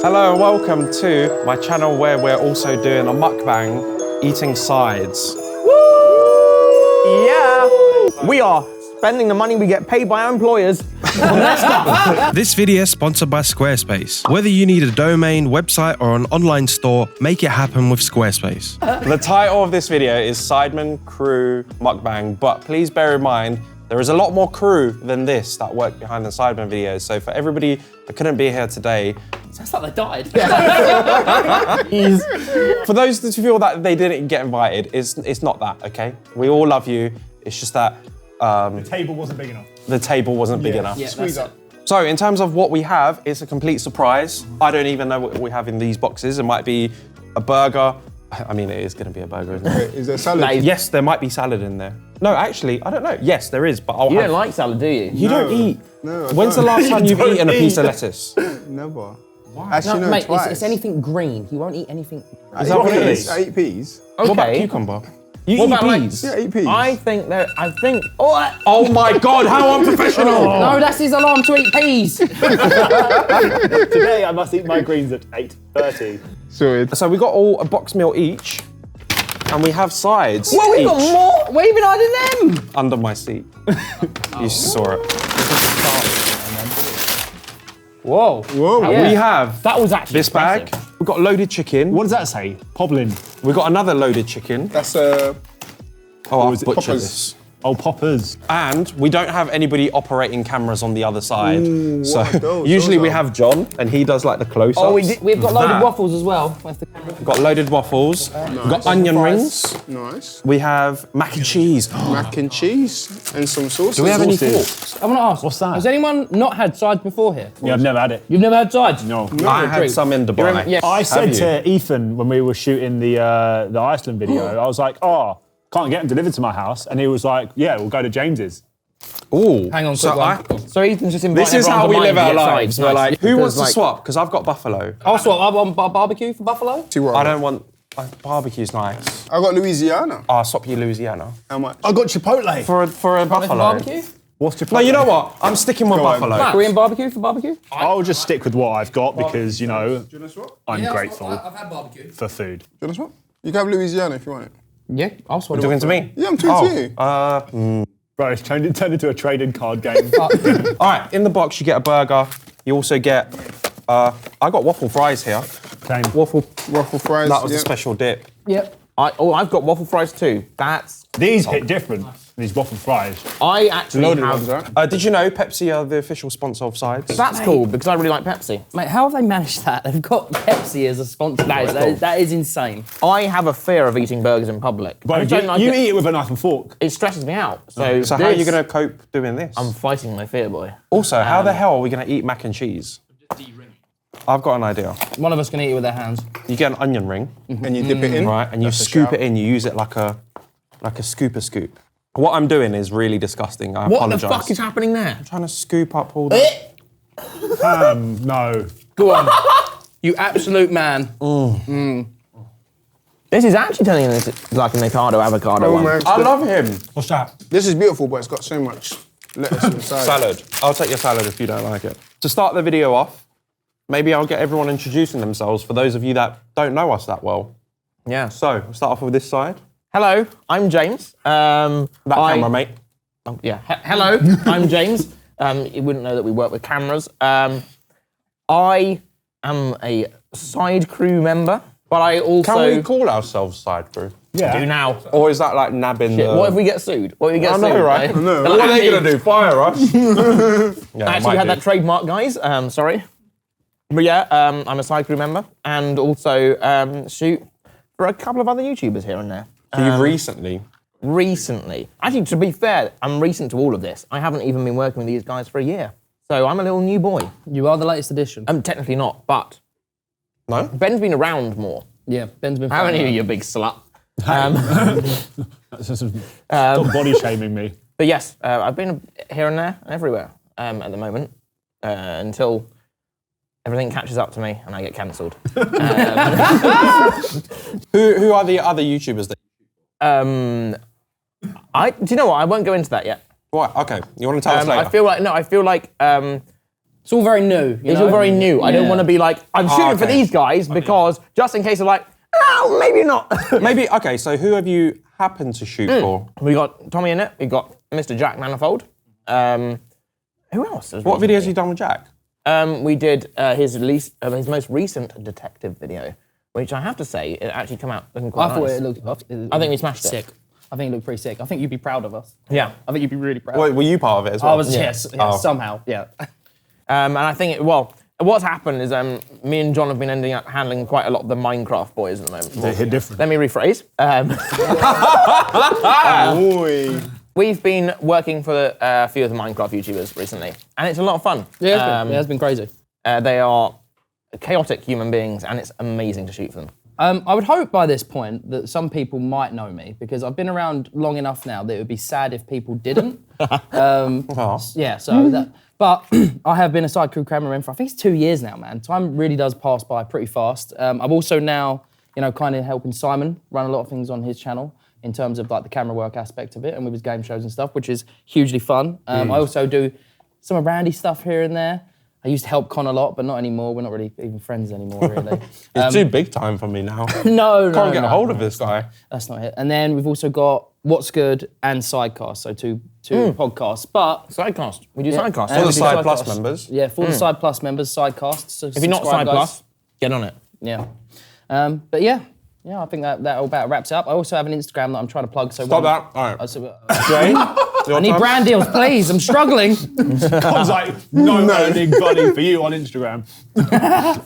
Hello and welcome to my channel where we're also doing a mukbang eating sides. Woo! Yeah! We are spending the money we get paid by our employers on their stuff. This video is sponsored by Squarespace. Whether you need a domain, website or an online store, make it happen with Squarespace. The title of this video is SIDEMEN Crew Mukbang, but please bear in mind there is a lot more crew than this that work behind the SIDEMEN videos. So for everybody that couldn't be here today, sounds like they died. for those that feel that they didn't get invited, it's not that, okay? We all love you. It's just that the table wasn't big enough. The table wasn't big enough. Yeah, Squeeze up. So in terms of what we have, it's a complete surprise. I don't even know what we have in these boxes. It might be a burger. I mean, it is going to be a burger, isn't it? Is there salad? Yes, there might be salad in there. No, actually, I don't know. Yes, there is, but You don't like salad, do you? You don't eat. No, I When's don't. the last time you've don't eaten a piece of eat. lettuce? Never. Why? Actually, no, mate, twice. it's anything green. He won't eat anything. Is that what it is? I eat peas. What about Okay. cucumber? You What eat about, like- peas? Yeah, I eat peas. Oh my God, how unprofessional! No, that's his alarm to eat peas. Today I must eat my greens at 8:30. Sorted. So we got all a box meal each, and we have sides Well, we each got more. Where have you been hiding them? under my seat. You saw it. Whoa. Whoa. Yeah. We have That was actually this bag. impressive. We've got loaded chicken. What does that say? Poblin. We've got another loaded chicken. That's Oh, I'll is it? butcher Poppers. this. Oh, poppers. And we don't have anybody operating cameras on the other side. Ooh, so what are those? usually Those we are- have John, and he does like the close-ups. Oh, We've got loaded That. waffles as well. Where's the camera? We've got loaded waffles. We've got onion rings. Nice. We have mac and cheese. Mac and cheese and some sauce. Do we have any sauces. forks? I want to ask. What's that? Has anyone not had sides before here? Yeah, I've never had it. You've never had sides? No. I had some in Dubai. Yeah. I said you? to Ethan when we were shooting the Iceland video, I was like, oh, can't get them delivered to my house. And he was like, yeah, we'll go to James's. Ooh. Hang on, So quick one. So Ethan's just inviting this is how we live our lives. We're like, who wants to Because, swap? Because I've got buffalo. I'll swap. I want barbecue for buffalo. See what I don't want barbecue's nice. I got Louisiana. I'll swap you Louisiana How much? I got Chipotle. for a buffalo. Barbecue? What's Chipotle? No, you know what? I'm sticking with Go on. buffalo. Korean barbecue for barbecue? I'll just stick with what I've got because, you know, Do you want to swap? I'm grateful I've had barbecue. for food. Do you want to swap? You can have Louisiana if you want it. Yeah, I'll swap. Talking to me? Yeah, I'm talking to you. Bro, it's turned into a trading card game. All right, in the box you get a burger. You also get, I got waffle fries here. Same. Waffle fries. That was yeah. a special dip. Yep. I've got waffle fries too. These hit different, these waffle fries. I actually Loaded have. ones, right? Did you know Pepsi are the official sponsor of sides? That's cool because I really like Pepsi. Mate, how have they managed that? They've got Pepsi as a sponsor. That is insane. I have a fear of eating burgers in public. Bro, I don't like you it. eat it with a knife and fork. It stresses me out. So So how are you going to cope doing this? I'm fighting my fear, boy. Also, how the hell are we going to eat mac and cheese? I've got an idea. One of us can eat it with their hands. You get an onion ring, And you dip it in. right, and you That's a scoop shout. it in. You use it like a scooper scoop. What I'm doing is really disgusting. I What apologise. the fuck is happening there? trying to scoop up all the... No. Go on. You absolute man. This is actually turning into like an avocado Oh, one. man. I love him. What's that? This is beautiful, but it's got so much lettuce inside. Salad. I'll take your salad if you don't like it. To start the video off, maybe I'll get everyone introducing themselves for those of you that don't know us that well. Yeah. So, we'll start off with this side. Hello, I'm James. That camera, mate. Oh, yeah. Hello, I'm James. You wouldn't know that we work with cameras. I am a side crew member, but I also Can we call ourselves side crew? Yeah. do now. Or is that like nabbing the... What if we get sued? What if we get I sued? know, right? eh? know. They're What like, are they going to do? Fire us? Yeah, I actually had that trademark, guys. Sorry. But yeah, I'm a side crew member and also shoot for a couple of other YouTubers here and there. You've recently... Recently. Actually, to be fair, I'm recent to all of this. I haven't even been working with these guys for a year. So I'm a little new boy. You are the latest edition. I'm technically not, but No? Ben's been around more. Yeah, Ben's been Haven't fine. you, you big slut? Stop body shaming me. But yes, I've been here and there and everywhere at the moment until everything catches up to me and I get cancelled. Who are the other YouTubers that... Do you know what? I won't go into that yet. What? Okay, you want to tell us later? I feel like It's all very new. It's all very new. I don't want to be like, I'm shooting for okay. these guys because just in case they're like, oh, maybe not. Maybe, okay, so who have you happened to shoot for? We got Tommy in it. We got Mr. Jack Manifold. Who else? What videos have you done with Jack? We did his most recent detective video, which I have to say, it actually came out looking quite I thought nice. it looked. I think we smashed it. sick. I think it looked pretty sick. I think you'd be proud of us. Yeah. I think you'd be really proud. Were you part of it as well? I was, yes, somehow, yeah. And I think, what's happened is me and John have been ending up handling quite a lot of the Minecraft boys at the moment. They hit different. Let me rephrase. Oi. We've been working for a few of the Minecraft YouTubers recently, and it's a lot of fun. Yeah, it has been crazy. They are chaotic human beings, and it's amazing to shoot for them. I would hope by this point that some people might know me because I've been around long enough now that it would be sad if people didn't. Yeah, so that. But I have been a side crew cameraman for I think it's 2 years now, man. Time really does pass by pretty fast. I'm also now, kind of helping Simon run a lot of things on his channel in terms of like the camera work aspect of it and with his game shows and stuff, which is hugely fun. I also do some of Randy's stuff here and there. I used to help Con a lot, but not anymore. We're not really even friends anymore, really. It's too big time for me now. No, Can't get a hold of this guy. That's not it. And then we've also got What's Good and Sidecast, so two podcasts. But Sidecast. We do Sidecast. For the we do Side Sidecast. Plus members. yeah, for the Side Plus members, Sidecast. So If you're not Side Plus, get on it. Yeah. But yeah, I think that about wraps it up. I also have an Instagram that I'm trying to plug. So Stop that. All right. Jane, I need brand deals, please. I'm struggling. God's like, no earning money for you on Instagram.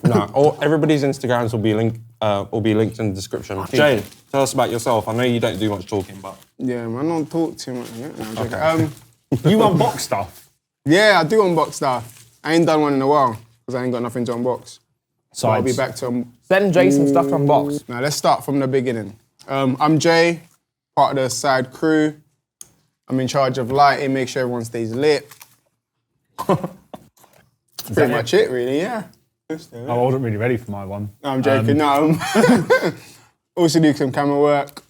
No, everybody's Instagrams will be linked in the description. Jane, tell us about yourself. I know you don't do much talking, but... Yeah, man, I don't talk too much. Yeah, no, I'm joking. You unbox stuff. Yeah, I do unbox stuff. I ain't done one in a while because I ain't got nothing to unbox. So I'll be back to... Send Jason stuff to unbox. Now, let's start from the beginning. I'm Jay, part of the side crew. I'm in charge of lighting, make sure everyone stays lit. Pretty much it, really, yeah. I wasn't really ready for my one. No, I'm joking. Also do some camera work.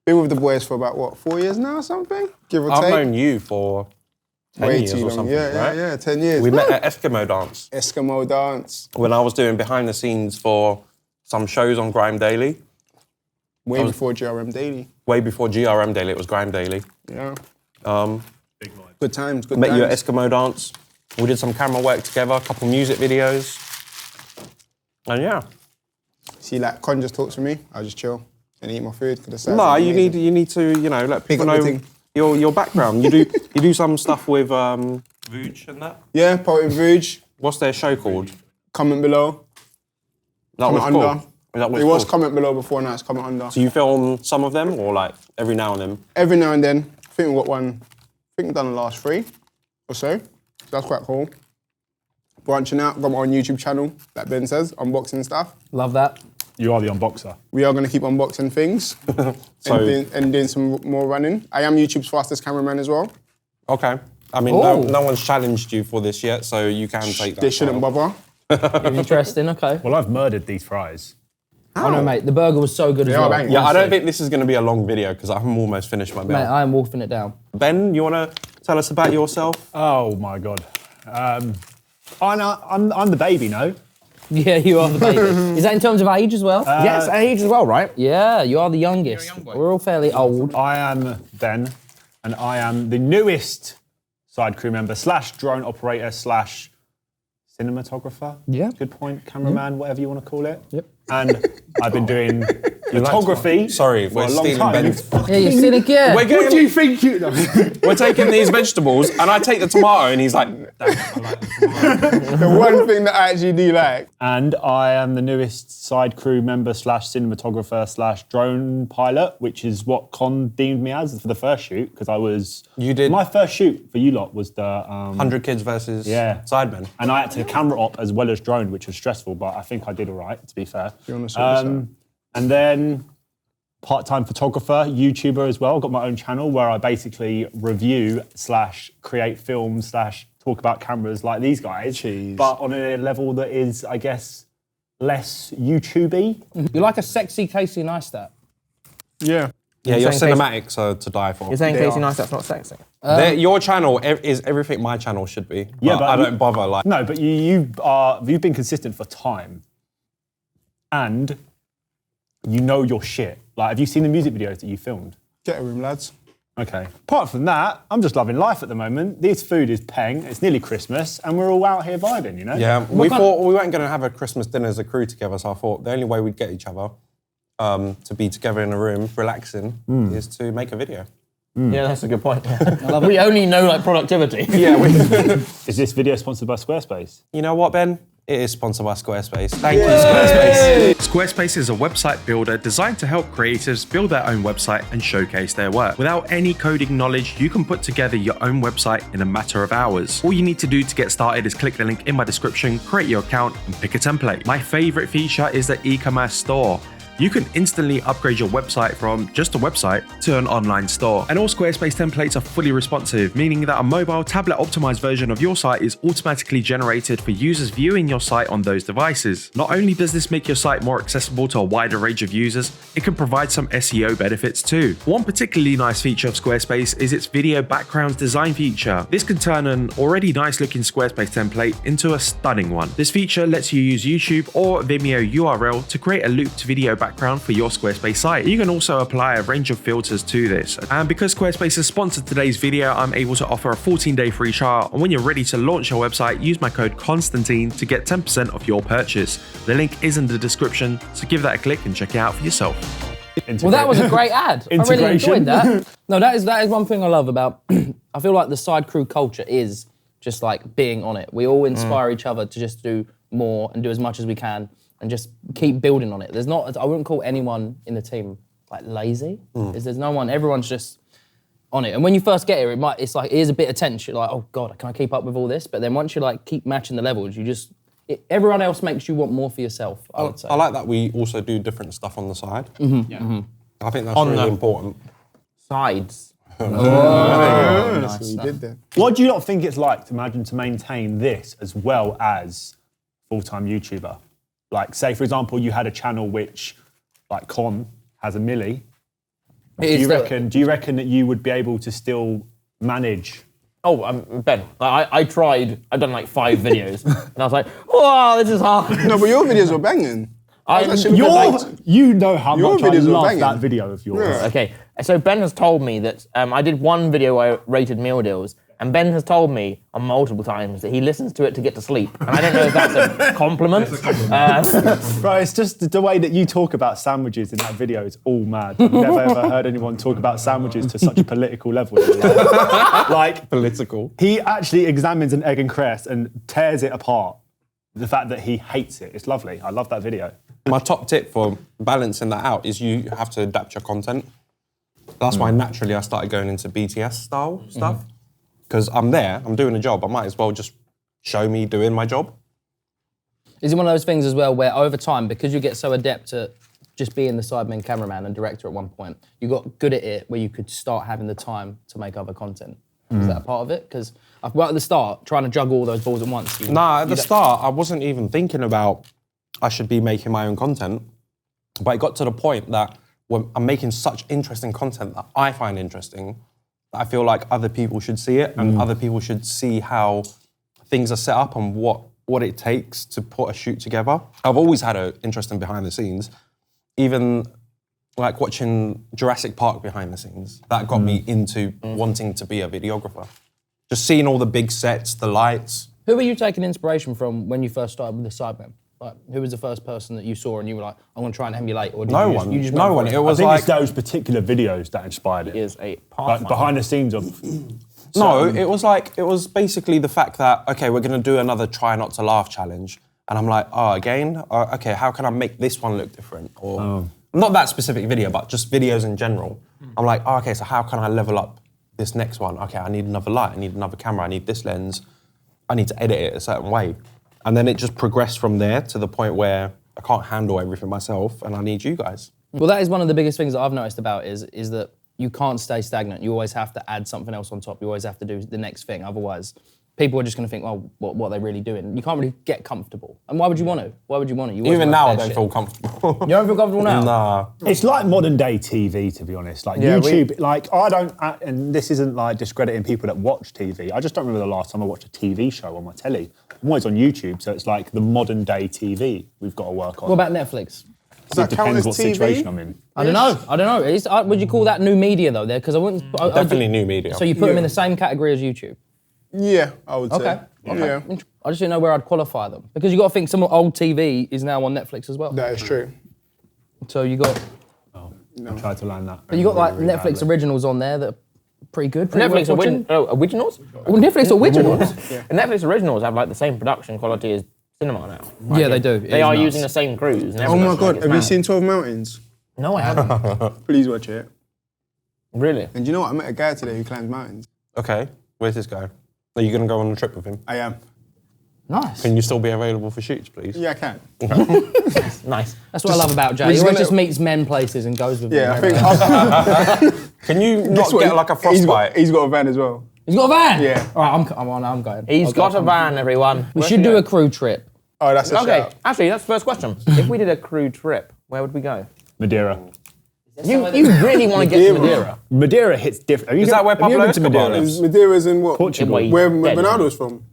Been with the boys for about, 4 years now or something? Give or I've take. known you for 10 years or something, right? Yeah, 10 years. We met at Eskimo Dance Eskimo dance. when I was doing behind the scenes for some shows on Grime Daily. Way before GRM Daily. Way before GRM Daily, it was Grime Daily. Yeah. Big vibe. Good times, good Met times. you at Eskimo Dance. We did some camera work together, a couple music videos. And yeah. See, like, Con just talks to me, I just chill and eat my food. No, you need to, let people up the know thing. your background. You do some stuff with Vuj and that. Yeah, Poet Vuj. What's their show called? Comment below. That was Comment cool. under. Is that what It it's was called? comment below before, now it's comment under. Do you film some of them or like every now and then? Every now and then, I think we've got one, I think we've done the last 3 or so. That's quite cool. Branching out, got my own YouTube channel, like Ben says, unboxing stuff. Love that. You are the unboxer. We are going to keep unboxing things and doing some more running. I am YouTube's fastest cameraman as well. Okay. I mean, no one's challenged you for this yet, so you can take that. They shouldn't bother. Interesting, okay. Well, I've murdered these fries. Oh no, mate, the burger was so good as are well. banging. Yeah, I don't Honestly. think this is going to be a long video because I'm almost finished my meal. Mate, I am wolfing it down. Ben, you want to tell us about yourself? Oh my God. I'm the baby, no? Yeah, you are the baby. Is that in terms of age as well? Yes, age as well, right? Yeah, you are the youngest. young boy. We're all fairly old. I am Ben, and I am the newest side crew member / drone operator / cinematographer. Yeah. Good point. Cameraman, whatever you want to call it. Yep. And I've been doing photography Sorry, for we're a long stealing time. Ben's. Yeah, you're still again. We're getting, What do you think you know? we're taking these vegetables and I take the tomato and he's like, The one thing that I actually do like. And I am the newest side crew member / cinematographer / drone pilot, which is what Con deemed me as for the first shoot, because I was... You did- My first shoot for you lot was the... 100 kids versus Yeah. Sidemen. And I had to camera op as well as drone, which was stressful, but I think I did all right, to be fair. You're on the sort of side. And then part-time photographer, YouTuber as well. Got my own channel where I basically review / create films / talk about cameras like these guys, Jeez. but on a level that is, I guess, less YouTube-y. You're like a sexy Casey Neistat. Yeah. Yeah, your saying cinematics are to die for. You're saying They Casey are. Neistat's not sexy? Your channel is everything my channel should be. Yeah, but I don't bother. Like, no, but you've been consistent for time, and you know your shit. Like, have you seen the music videos that you filmed? Get a room, lads. Okay. Apart from that, I'm just loving life at the moment. This food is peng. It's nearly Christmas, and we're all out here vibing. You know. yeah, we thought we weren't going to have a Christmas dinner as a crew together, so I thought the only way we'd get each other to be together in a room, relaxing, is to make a video. Yeah, that's a good point. We only know like productivity. Yeah. Is this video sponsored by Squarespace? You know what, Ben? It is sponsored by Squarespace. Thank you, Squarespace. Squarespace is a website builder designed to help creatives build their own website and showcase their work. Without any coding knowledge, you can put together your own website in a matter of hours. All you need to do to get started is click the link in my description, create your account, and pick a template. My favorite feature is the e-commerce store. You can instantly upgrade your website from just a website to an online store. And all Squarespace templates are fully responsive, meaning that a mobile tablet optimized version of your site is automatically generated for users viewing your site on those devices. Not only does this make your site more accessible to a wider range of users, it can provide some SEO benefits too. One particularly nice feature of Squarespace is its video backgrounds design feature. This can turn an already nice looking Squarespace template into a stunning one. This feature lets you use YouTube or Vimeo URL to create a looped video background for your Squarespace site. You can also apply a range of filters to this. And because Squarespace has sponsored today's video, I'm able to offer a 14-day free trial. And when you're ready to launch your website, use my code Constantine to get 10% off your purchase. The link is in the description, so give that a click and check it out for yourself. Well, that was a great ad. I really enjoyed that. No, that is one thing I love about. I feel like the side crew culture is just like being on it. We all inspire each other to just do more and do as much as we can and just keep building on it. I wouldn't call anyone in the team like lazy. There's no one. Everyone's just on it. And when you first get here, it's like it is a bit of tension. You're like, oh God, can I keep up with all this? But then once you like keep matching the levels, everyone else makes you want more for yourself, I would say. I like that we also do different stuff on the side. I think that's really important. Sides. Nice. We did that. What do you not think it's like to maintain this as well as full-time YouTuber? Like, say, for example, you had a channel which, like Con, has 1 million. Do you reckon that you would be able to still manage? Oh, Ben, I tried. I've done like 5 videos, and I was like, "Wow, this is hard." No, but your videos were banging. You know how Your much I videos were love banging. that video of yours. Yeah. Okay, so Ben has told me that I did one video where I rated meal deals, and Ben has told me on multiple times that he listens to it to get to sleep. And I don't know if that's a compliment. Bro, it's just the way that you talk about sandwiches in that video is all mad. I've never ever heard anyone talk about sandwiches to such a political level. Like, Political. he actually examines an egg and cress and tears it apart. The fact that he hates it, it's lovely. I love that video. My top tip for balancing that out is you have to adapt your content. That's why naturally I started going into BTS style stuff. Because I'm there, I'm doing a job, I might as well just show me doing my job. Is it one of those things as well where over time, because you get so adept at just being the sideman cameraman and director at one point, you got good at it where you could start having the time to make other content? Is that a part of it? Because right at the start, trying to juggle all those balls at once. Nah, at the start, I wasn't even thinking about I should be making my own content. But it got to the point that when I'm making such interesting content that I find interesting, I feel like other people should see it and other people should see how things are set up and what it takes to put a shoot together. I've always had an interest in behind the scenes. Even like watching Jurassic Park behind the scenes, that got me into wanting to be a videographer. Just seeing all the big sets, the lights. Who were you taking inspiration from when you first started with the sidemen? Like, who was the first person that you saw and you were like, I'm going to try and emulate? Or did No you one. just No one. went It for was I think like it's those particular videos that inspired it. Is a Like pathfinder. behind the scenes of... No, it was basically the fact that, okay, we're going to do another try not to laugh challenge. And I'm like, oh, again? Okay, how can I make this one look different? Or not that specific video, but just videos in general. I'm like, oh, okay, so how can I level up this next one? Okay, I need another light, I need another camera, I need this lens. I need to edit it a certain way. And then it just progressed from there to the point where I can't handle everything myself and I need you guys. Well, that is one of the biggest things that I've noticed about is that you can't stay stagnant. You always have to add something else on top. You always have to do the next thing. Otherwise, people are just going to think, well, what are they really doing? You can't really get comfortable. And why would you want to? Why would you want to? You always Even want now, I their don't shit. feel comfortable. You don't feel comfortable now? Nah. It's like modern day TV, to be honest. Like Yeah, YouTube, I don't, and this isn't like discrediting people that watch TV. I just don't remember the last time I watched a TV show on my telly. I'm always on YouTube, so it's like the modern day TV we've got to work on. What about Netflix? Does that It count depends as what TV? situation I'm in. I don't know. Would you call that new media though? There, because I wouldn't. Definitely new media. So you put them in the same category as YouTube. Yeah, I would say. Okay. Yeah, I just didn't know where I'd qualify them because you got to think some old TV is now on Netflix as well. that is true. So you got, I tried to learn that. but you got like really Netflix badly. originals on there that are pretty good. Pretty Netflix worth watching. originals? Oh, Netflix originals. And Netflix originals have like the same production quality as cinema now. Yeah, they do. It They is are nuts. using the same crews. And Oh my everything. God, Like, it's have you mad. seen 12 Mountains? No, I haven't. Please watch it. Really? And do you know what? I met a guy today who climbs mountains. Okay, where's this guy? Are you going to go on a trip with him? I am. Nice. Can you still be available for shoots, please? Yeah, I can. Nice. That's what I love about Jay. he's He always gonna- just meets men places and goes with Yeah, I them. think. Can you not get like a He's frostbite? got a van as well. He's got a van. Yeah. All right, I'm going. He's got a van, everyone. We should do a crew trip. Oh, that's a Okay, shout. actually, that's the first question. If we did a crew trip, where would we go? Madeira. You really want to get to Madeira? Madeira hits different. Is that where Pablo been to Escobar Madeira? lives? Madeiras in what? Portugal. Wait. Where Dead, Ronaldo's from.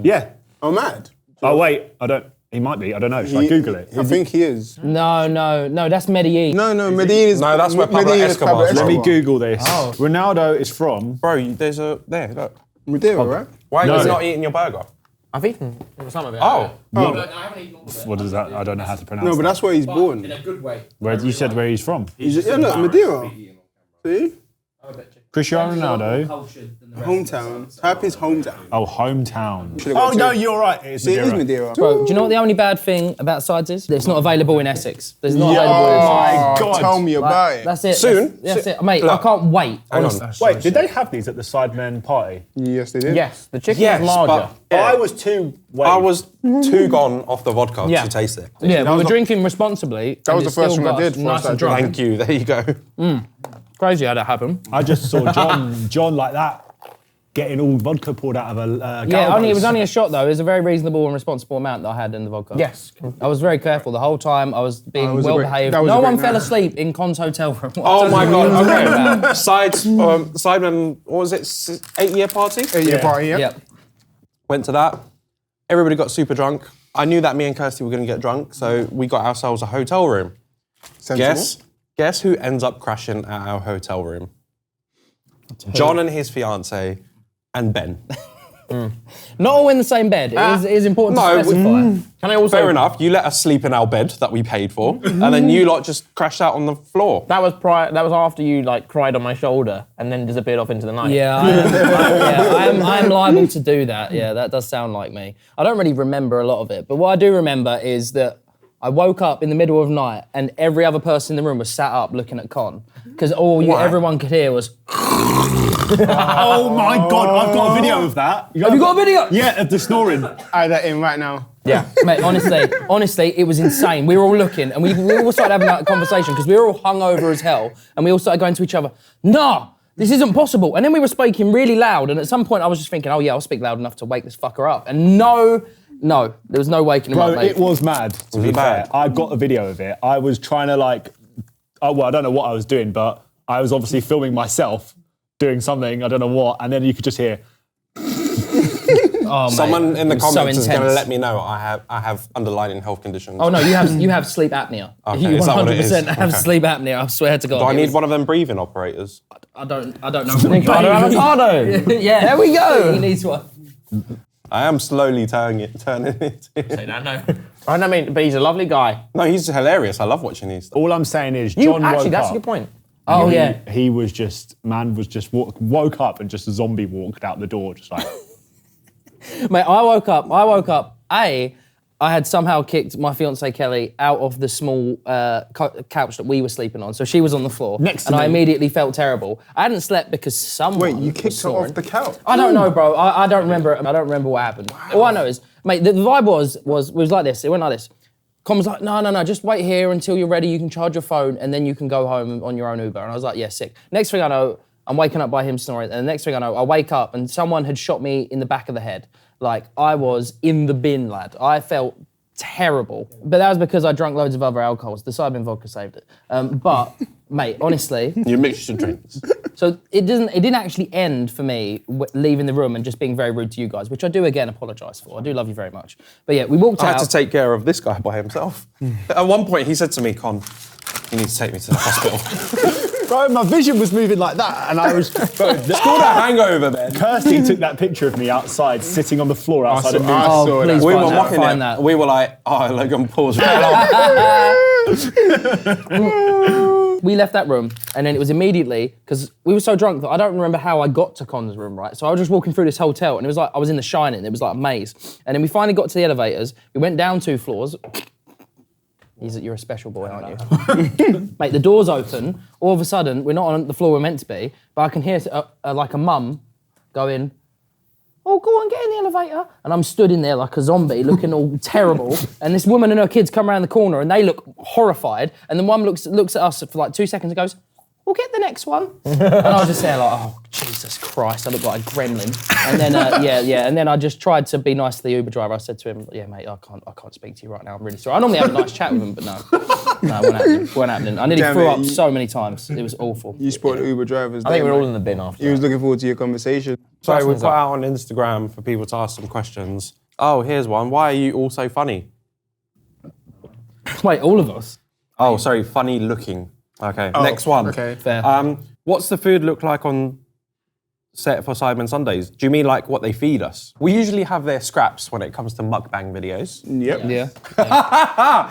Yeah. Oh, mad. Oh wait, I don't. He might be. I don't know. Should I Google it? I think he is. No, that's Medellin. No, Medellin is. No, that's where Pablo Medellin is Escobar Pablo is. Let me Escobar. Google this. Oh. Ronaldo is from. Bro, there's a... There, look. Madeira, right? Why No. are you not eating your burger? I've eaten some of it. Oh. What is that? I don't know how to pronounce. No, but that's where he's born. good way. Where you said where he's from. Yeah, look, Madeira. See? Cristiano Ronaldo. Hometown. Type his hometown. Oh, hometown. Should've Oh got no, two. you're right. It's See, it is Madeira. Madeira. Bro, do you know what the only bad thing about sides is? It's not available in Essex. There's not available in Oh Essex. my God. Tell me about it. That's it. Soon? That's it. Mate, Look. I can't wait. Hang honestly. on. Wait, did they have these at the Sidemen party? Yes, they did. Yes, the chicken Yes, is larger. but I was too. I was too gone off the vodka Yeah. to taste it. Yeah, we was were the- drinking responsibly. That was and the it first still one I got us did before I Nice and started drunk. Thank you, there you go. Crazy how that happened. I just saw John like that, getting all vodka poured out of a. Yeah, it was only a shot though. It was a very reasonable and responsible amount that I had in the vodka. Yes. I was very careful the whole time. I was being Oh, it was a well great- behaved. that was a No great one fell night. asleep in Con's hotel room. Oh my God, About. okay. Sidemen, what was it, 8-year party? 8-year party, yeah. Yep. Went to that. Everybody got super drunk. I knew that me and Kirsty were going to get drunk, so we got ourselves a hotel room. Sensible. Guess who ends up crashing at our hotel room? John and his fiance and Ben. Not all in the same bed. It is important no, to specify. Can I also? Fair enough. You let us sleep in our bed that we paid for, and then you lot just crashed out on the floor. That was after you like cried on my shoulder and then disappeared off into the night. Yeah, I am liable to do that. Yeah, that does sound like me. I don't really remember a lot of it, but what I do remember is that I woke up in the middle of the night and every other person in the room was sat up looking at Con because everyone could hear was. Oh my God! I've got a video of that. Have you got a video? Yeah, of the snoring. Add that in right now. Yeah. Mate, honestly, it was insane. We were all looking and we all started having that conversation because we were all hungover as hell and we all started going to each other, nah, this isn't possible. And then we were speaking really loud and at some point I was just thinking, oh yeah, I'll speak loud enough to wake this fucker up. And no, there was no waking him Bro, up, mate. it was mad. To be it fair, bad? I got a video of it. I was trying to I don't know what I was doing, but I was obviously filming myself doing something. I don't know what, and then you could just hear. Oh, mate, Someone in the it was so comments is going to intense. let me know I have underlying health conditions. Oh no, you have sleep apnea. Okay, You is that what it is? 100% have Okay. sleep apnea. I swear to God. Do I It need was- one of them breathing operators? I don't know. Avocado. Yeah, There we go. He needs one. I am slowly turning it. I don't mean, but he's a lovely guy. No, he's hilarious. I love watching these. All I'm saying is, You John actually, woke that's up. a good point. Oh yeah. He was just woke up and just a zombie walked out the door, just like. Mate, I woke up. I had somehow kicked my fiancée Kelly out of the small couch that we were sleeping on. So she was on the floor. Next to and I me. immediately felt terrible. I hadn't slept because someone Wait, you was kicked her snoring. off the couch? I don't know, bro. I don't remember. I don't remember what happened. All I know is, mate, the vibe was like this. It went like this. Con was like, no, just wait here until you're ready. You can charge your phone and then you can go home on your own Uber. And I was like, yeah, sick. Next thing I know, I'm waking up by him snoring. And the next thing I know, I wake up and someone had shot me in the back of the head. Like, I was in the bin, lad. I felt terrible. But that was because I drank loads of other alcohols. The Sidemen vodka saved it. But, mate, honestly... You mixed your drinks. So it didn't actually end for me leaving the room and just being very rude to you guys, which I do again apologise for. I do love you very much. But yeah, we walked out. I had to take care of this guy by himself. At one point, he said to me, Con, you need to take me to the hospital. Bro, my vision was moving like that, and I was... Bro, It's called a hangover, man. Kirsty took that picture of me outside, sitting on the floor outside of I Oh, saw please that. We were find mocking find it. that. We were like, oh, Logan, pause. We left that room, and then it was immediately, because we were so drunk that I don't remember how I got to Con's room, right? So I was just walking through this hotel, and it was like I was in The Shining. It was like a maze. And then we finally got to the elevators. We went down 2 floors. You're a special boy, aren't you? Mate, the door's open. All of a sudden, we're not on the floor we're meant to be, but I can hear like a mum going, oh, go on, get in the elevator. And I'm stood in there like a zombie, looking all terrible. And this woman and her kids come around the corner and they look horrified. And then one looks at us for like 2 seconds and goes, we'll get the next one. And I was just there like, oh, Jesus Christ, I look like a gremlin. And then, and then I just tried to be nice to the Uber driver. I said to him, yeah, mate, I can't speak to you right now. I'm really sorry. I normally have a nice chat with him, but no, it wasn't happening. I nearly Damn threw it, up you- so many times. It was awful. You spot the Uber drivers. I think we're all in the bin after. He was looking forward to your conversation. So we put out on Instagram for people to ask some questions. Oh, here's one. Why are you all so funny? Wait, all of us? Oh, sorry, funny looking. Okay, next one. Okay. Fair. What's the food look like on set for Sidemen Sundays? Do you mean like what they feed us? We usually have their scraps when it comes to mukbang videos. Yep. Yeah,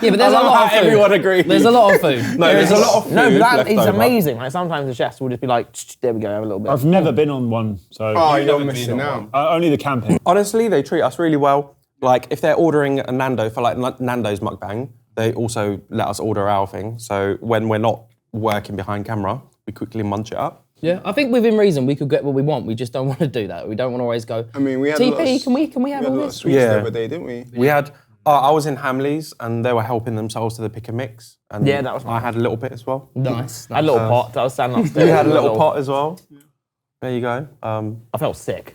but there's a lot of food. Everyone agrees. There's a lot of food. No, there's a lot of food. No, but that is left over. amazing. Like sometimes the chefs will just be like, there we go, have a little bit. I've never been on one, so... Oh, you're missing out. Only the camping. Honestly, they treat us really well. Like if they're ordering a Nando for like Nando's mukbang, they also let us order our thing. So when we're not working behind camera, we quickly munch it up. Yeah, I think within reason we could get what we want. We just don't want to do that. We don't want to always go. I mean, we had a lot TP, of- can we have We had a all lot of this? sweets Yeah. the other day, didn't we? We had, I was in Hamleys and they were helping themselves to the pick and mix. And Yeah, that was I had a little bit as well. Nice. I had a little pot that was standing upstairs. You had a little pot as well. There you go. I felt sick.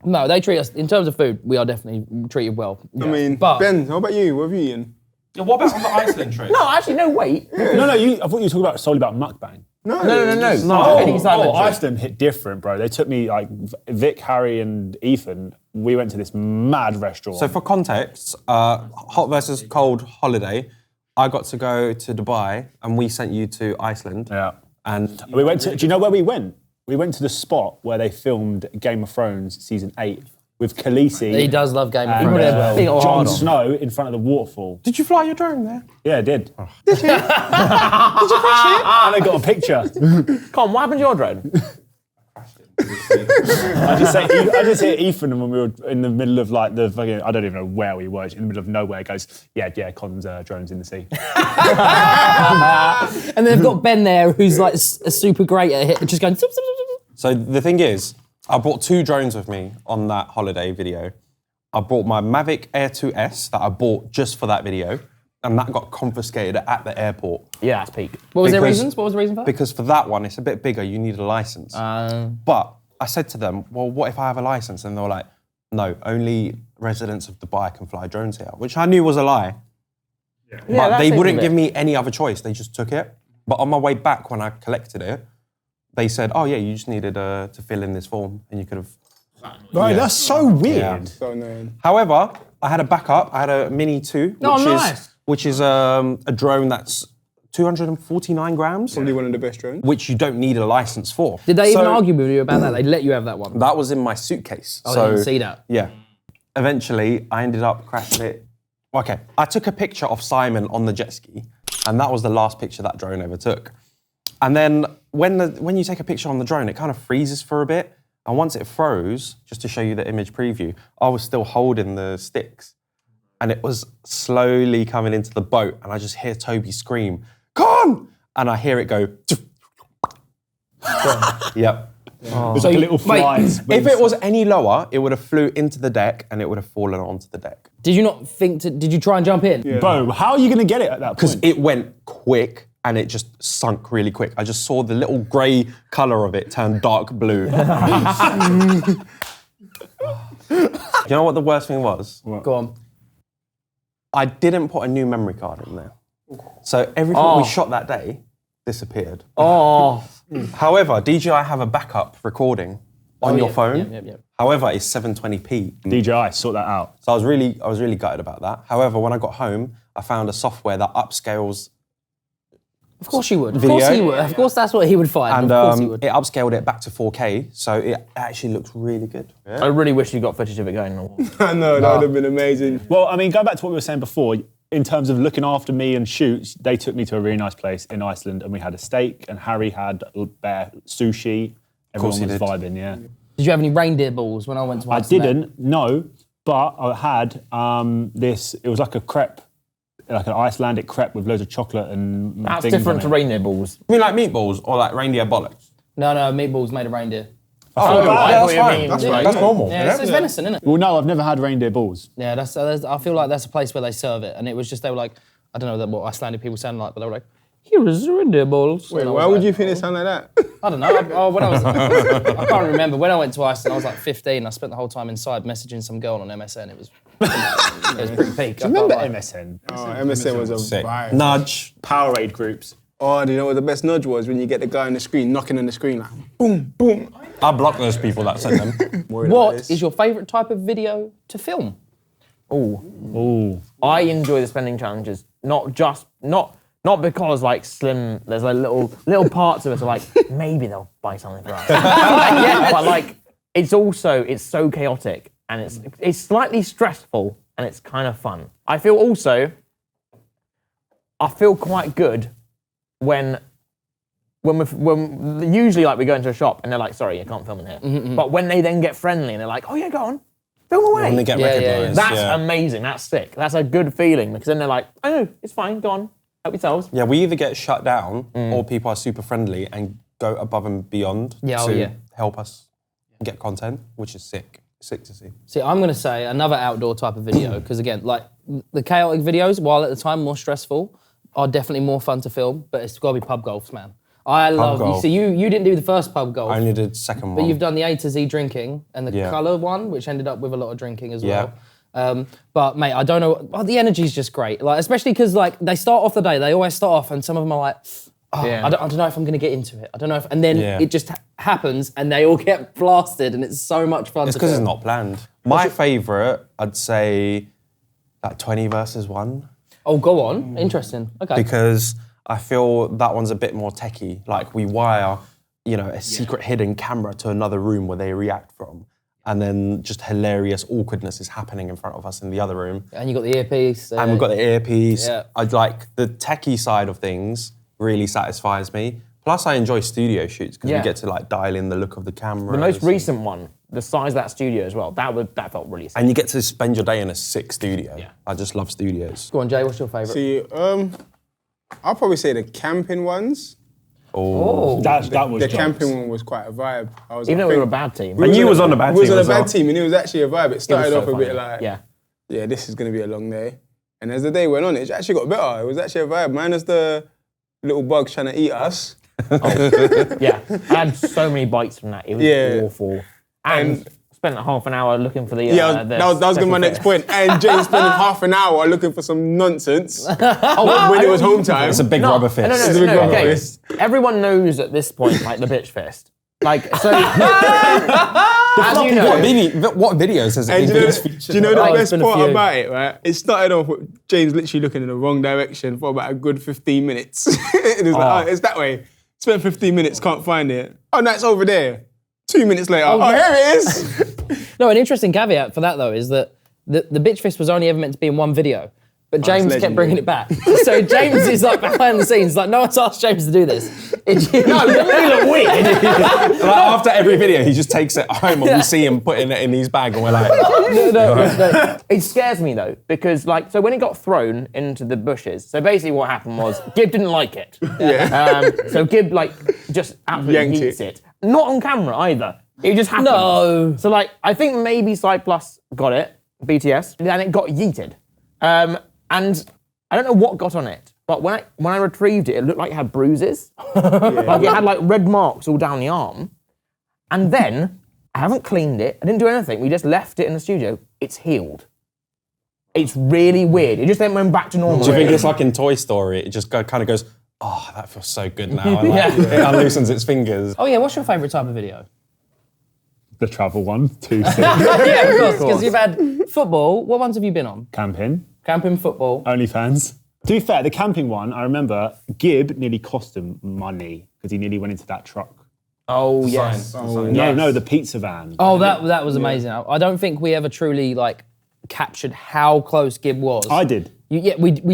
No, they treat us in terms of food. We are definitely treated well. I mean, But- Ben, how about you? What have you eaten? What about on the Iceland trip? No, actually, no, wait. No, I thought you were talking about solely about mukbang. No. Any Sidemen trip. Iceland hit different, bro. They took me, like, Vic, Harry, and Ethan. We went to this mad restaurant. So for context, hot versus cold holiday, I got to go to Dubai and we sent you to Iceland. yeah. And We went to, do you know where we went? We went to the spot where they filmed Game of Thrones season 8 with Khaleesi. He does love Game of and, Thrones. Big old Jon hard on. Snow in front of the waterfall. did you fly your drone there? Yeah, I did. Did you? Did you crash it? And I got a picture. Come on, what happened to your drone? I just hear Ethan when we were in the middle of like the fucking, I don't even know where we were, in the middle of nowhere, goes, yeah, Con's drone's in the sea. And they've got Ben there who's like super great at it, just going. Zup, zup, zup, zup. So the thing is, I brought 2 drones with me on that holiday video. I brought my Mavic Air 2S that I bought just for that video, and that got confiscated at the airport. Yeah, that's peak. What was the Because- reasons? What was the reason for that? Because for that one, it's a bit bigger, you need a license. But I said to them, well, what if I have a license? And they were like, no, only residents of Dubai can fly drones here, which I knew was a lie. Yeah, But that they seems wouldn't a give bit- me any other choice. They just took it. But on my way back, when I collected it, they said, oh yeah, you just needed to fill in this form and you could have. Bro, that's so weird. Yeah. So annoying. However, I had a backup. I had a Mini 2, Oh, nice. which is a drone that's 249 grams, Probably one of the best drones. which you don't need a license for. Did they even So argue with you about that? They let you have that one. That was in my suitcase. Oh, so, I didn't see that. Yeah. Eventually, I ended up crashing it. Okay, I took a picture of Simon on the jet ski, and that was the last picture that drone ever took. And then when you take a picture on the drone, it kind of freezes for a bit. And once it froze, just to show you the image preview, I was still holding the sticks. And it was slowly coming into the boat. And I just hear Toby scream, "Con!" And I hear it go, yep. There's like a little fly. If it was any lower, it would have flew into the deck and it would have fallen onto the deck. Did you not think to? Did you try and jump in? Yeah. Bro, how are you going to get it at that Because point? it went quick and it just sunk really quick. I just saw the little grey colour of it turn dark blue. You know what the worst thing was? Go on. I didn't put a new memory card in there. So everything we shot that day disappeared. Oh. However, DJI have a backup recording on your phone. Yep. However, it's 720p. DJI, sort that out. So I was really gutted about that. However, when I got home, I found a software that upscales Of course you would. Of video. course he would. Of course that's what he would find. and of course he would. it upscaled it back to 4K. So it actually looks really good. I really wish you got footage of it going. I know, that would have been amazing. Well, I mean, going back to what we were saying before, in terms of looking after me and shoots, they took me to a really nice place in Iceland and we had a steak and Harry had bear sushi. Everyone was vibing, yeah. Did you have any reindeer balls when I went to I Iceland? didn't, no, but I had it was like a crepe, like an Icelandic crepe with loads of chocolate and That's things different on to it. reindeer balls. You mean like meatballs or like reindeer bollocks? No, meatballs made of reindeer. Oh, that's fine. That's normal. Yeah, it's venison, isn't it? Well, no, I've never had reindeer balls. Yeah, that's I feel like that's a place where they serve it, and it was just they were like, I don't know what Icelandic people sound like, but they were like, here is reindeer balls. Wait, And I why was would like, you think it sound like that? I don't know. When I was, I can't remember. When I went to Iceland, I was like 15. I spent the whole time inside messaging some girl on MSN. It was pretty peak. I Remember can't lie. MSN? Oh, MSN was a Sick. vibe. Nudge. Powerade groups. Oh, do you know what the best nudge was? When you get the guy on the screen, knocking on the screen like, boom, boom. I block those people that send them. What is your favourite type of video to film? Ooh. I enjoy the spending challenges, not because like Slim, there's like little parts of it are like, maybe they'll buy something for us. But like, it's so chaotic and it's slightly stressful and it's kind of fun. I feel quite good when usually like we go into a shop and they're like, sorry, you can't film in here. But when they then get friendly and they're like, oh yeah, go on, film away. When they get recognised. That's amazing. That's sick. That's a good feeling because then they're like, oh, it's fine. Go on, help yourselves. Yeah, we either get shut down or people are super friendly and go above and beyond to help us get content, which is sick. Sick to see. See, I'm going to say another outdoor type of video because again, like the chaotic videos, while at the time more stressful, are definitely more fun to film. But it's got to be pub golfs, man. I love. golf. So you didn't do the first pub golf. I only did second one. But you've done the A to Z drinking and the Yeah. colour one, which ended up with a lot of drinking as Yeah. well. But mate, I don't know. Well, the energy's just great. Like especially because like they start off the day, they always start off, and some of them are like, I don't know if I'm going to get into it. I don't know if, and then it just happens, and they all get blasted, and it's so much fun. It's because it's not planned. My favourite, I'd say, that 20 versus 1. Oh, go on. Interesting. Okay. Because I feel that one's a bit more techie. Like we wire, a secret hidden camera to another room where they react from. And then just hilarious awkwardness is happening in front of us in the other room. And you got the earpiece. And we've got the earpiece. Yeah. I'd like the techie side of things really satisfies me. Plus I enjoy studio shoots because we get to like dial in the look of the camera. The most recent one, the size of that studio as well, that felt really sick. And you get to spend your day in a sick studio. Yeah. I just love studios. Go on, Jay. What's your favourite? See, I'll probably say the camping ones. Oh. That was The jokes. camping one was quite a vibe. Even though we were a bad team. And you was on the bad We was team on a as well. bad team and it was actually a vibe. It started so off a funny. bit like, Yeah. this is going to be a long day. And as the day went on, it actually got better. It was actually a vibe. Minus the little bugs trying to eat us. Yeah. I had so many bites from that. It was awful. And spent half an hour looking for the That was going to be my next point. And James spending half an hour looking for some nonsense when it was home time. It's a big rubber fist. No, okay. Everyone knows at this point, like, the bitch fist. Like, so... as you know... What videos has it And been do featured? you know the There's best been a part few. about it, right? It started off with James literally looking in the wrong direction for about a good 15 minutes. It was like, it's that way. Spent 15 minutes, can't find it. Oh, no, it's over there. 2 minutes later, oh, here it is. No, an interesting caveat for that though is that the bitch fist was only ever meant to be in one video, but James kept bringing it back. So James is like behind the scenes, like no one's asked James to do this. No, you look weird. Like, after every video, he just takes it home and we see him putting it in his bag and we're like... No. It scares me though, because like, so when it got thrown into the bushes, so basically what happened was Gib didn't like it. So Gib like just absolutely Yanked yeets it. Not on camera either. It just happened. No. So like, I think maybe Side Plus got it, BTS, and it got yeeted. And I don't know what got on it, but when I retrieved it, it looked like it had bruises. Like it had like red marks all down the arm. And then, I haven't cleaned it, I didn't do anything, we just left it in the studio. It's healed. It's really weird. It just then went back to normal. Do you think it's like in Toy Story? It just kind of goes, oh, that feels so good now. And like, it unloosens its fingers. Oh yeah, what's your favourite type of video? The travel one, too sick. Yeah, of course, because you've had football. What ones have you been on? Camping. Camping, football. OnlyFans. To be fair, the camping one, I remember Gib nearly cost him money because he nearly went into that truck. Oh, yes. No, the pizza van. Oh, that was amazing. I don't think we ever truly captured how close Gib was. I did. We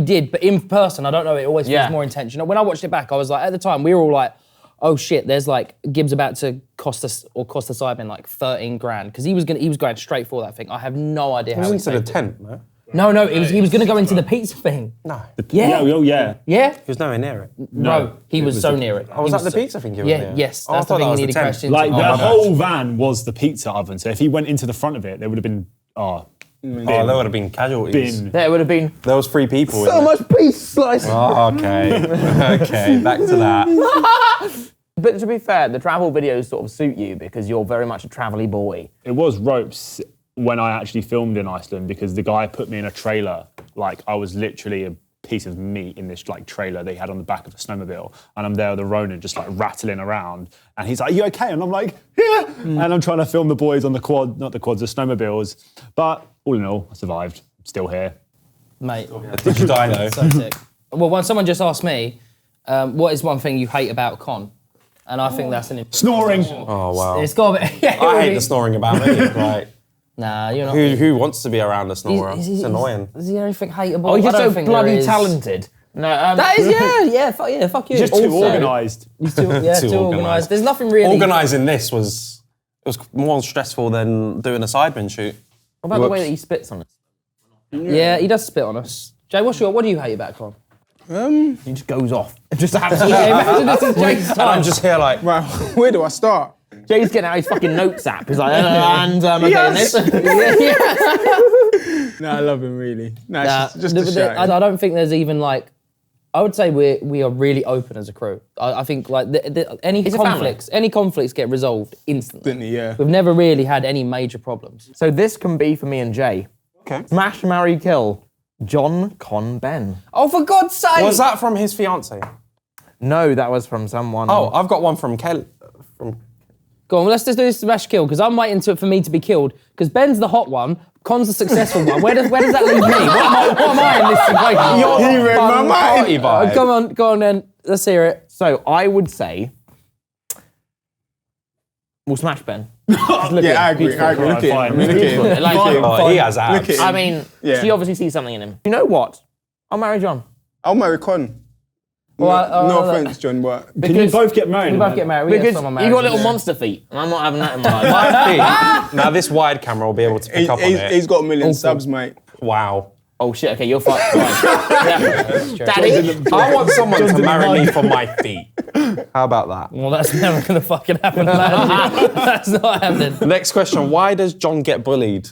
did, but in person, I don't know, it always feels more intentional. When I watched it back, I was like, at the time, we were all like, oh shit, there's Gibbs about to cost the Sidemen like 13 grand, because he was going straight for that thing. I have no idea how he into the saved it. tent, no? No, he was going to go into the pizza thing. No. Yeah. Yeah. Yeah? He was nowhere near it. No, he was so near it. Oh, was that the pizza thing you were near? Yes, Oh, I that's the thought thing that he was nearly the tent. crashed into. Like, the my bad. whole van was the pizza oven, so if he went into the front of it, there would have been, Oh, there would have been casualties. There would have been There was 3 people. so much pizza slice. Oh, okay. Okay, back to that. But to be fair, the travel videos sort of suit you because you're very much a travel-y boy. It was ropes when I actually filmed in Iceland because the guy put me in a trailer. Like, I was literally a piece of meat in this trailer they had on the back of a snowmobile, and I'm there with the Ronin just rattling around, and he's like, "Are you okay?" And I'm like, "Yeah." And I'm trying to film the boys on the quad, not the quads, the snowmobiles. But all in all, I survived. Still here. Mate, Did you die though? so sick. Well, when someone just asked me, what is one thing you hate about con? And I think that's an... Snoring. Oh, wow. It's got to be... I hate the snoring about me. Like, Nah, you're not... who wants to be around a snorer? It's annoying. Is he anything hateable? Oh, you're I don't so think there bloody is. talented. No, That is, fuck you. Just too Also, organised. He's too Too organised. There's nothing really... Organising this was more stressful than doing a Sidemen shoot. What about the way that he spits on it? Yeah, he does spit on us. Jay, what do you hate about con? He just goes off. Just absolutely. Imagine this is Jay's And I'm just here like, Right, where do I start? Jay's getting out his fucking notes app. He's like, and okay, Yes. this. No, I love him really. No, Nah, it's just a shout. I don't think there's even I would say we are really open as a crew. I think any conflicts get resolved instantly. Yeah. We've never really had any major problems. So this can be for me and Jay. okay. Smash, marry, kill. John, Con, Ben. Oh, for God's sake! Was that from his fiance? No, that was from someone. Oh, I've got one from Kelly. Go on, let's just do this smash kill, because I'm waiting for me to be killed, because Ben's the hot one, Con's the successful one. Where does that leave me? What am I in this situation? He read my mind. Vibe. Go on then, let's hear it. So I would say we'll smash Ben. Just look Yeah, at I him. agree. Beautiful. I agree. Look at him. Fine. I mean, look at him. Like him. Oh, he has abs. Look at him. I mean, Yeah. she obviously sees something in him. You know what? I'll marry John. I'll marry Con. Well, No offense, John, but Can you both get married? We both get married. We get Because someone you married. got little monster feet, and I'm not having that in my life. Now this wide camera will be able to pick up on it. he's got a million subs, mate. Wow. Oh shit, okay, you're fine. Daddy, I want someone to marry me for my feet. How about that? Well, that's never going to fucking happen, man. That's not happening. Next question, why does John get bullied?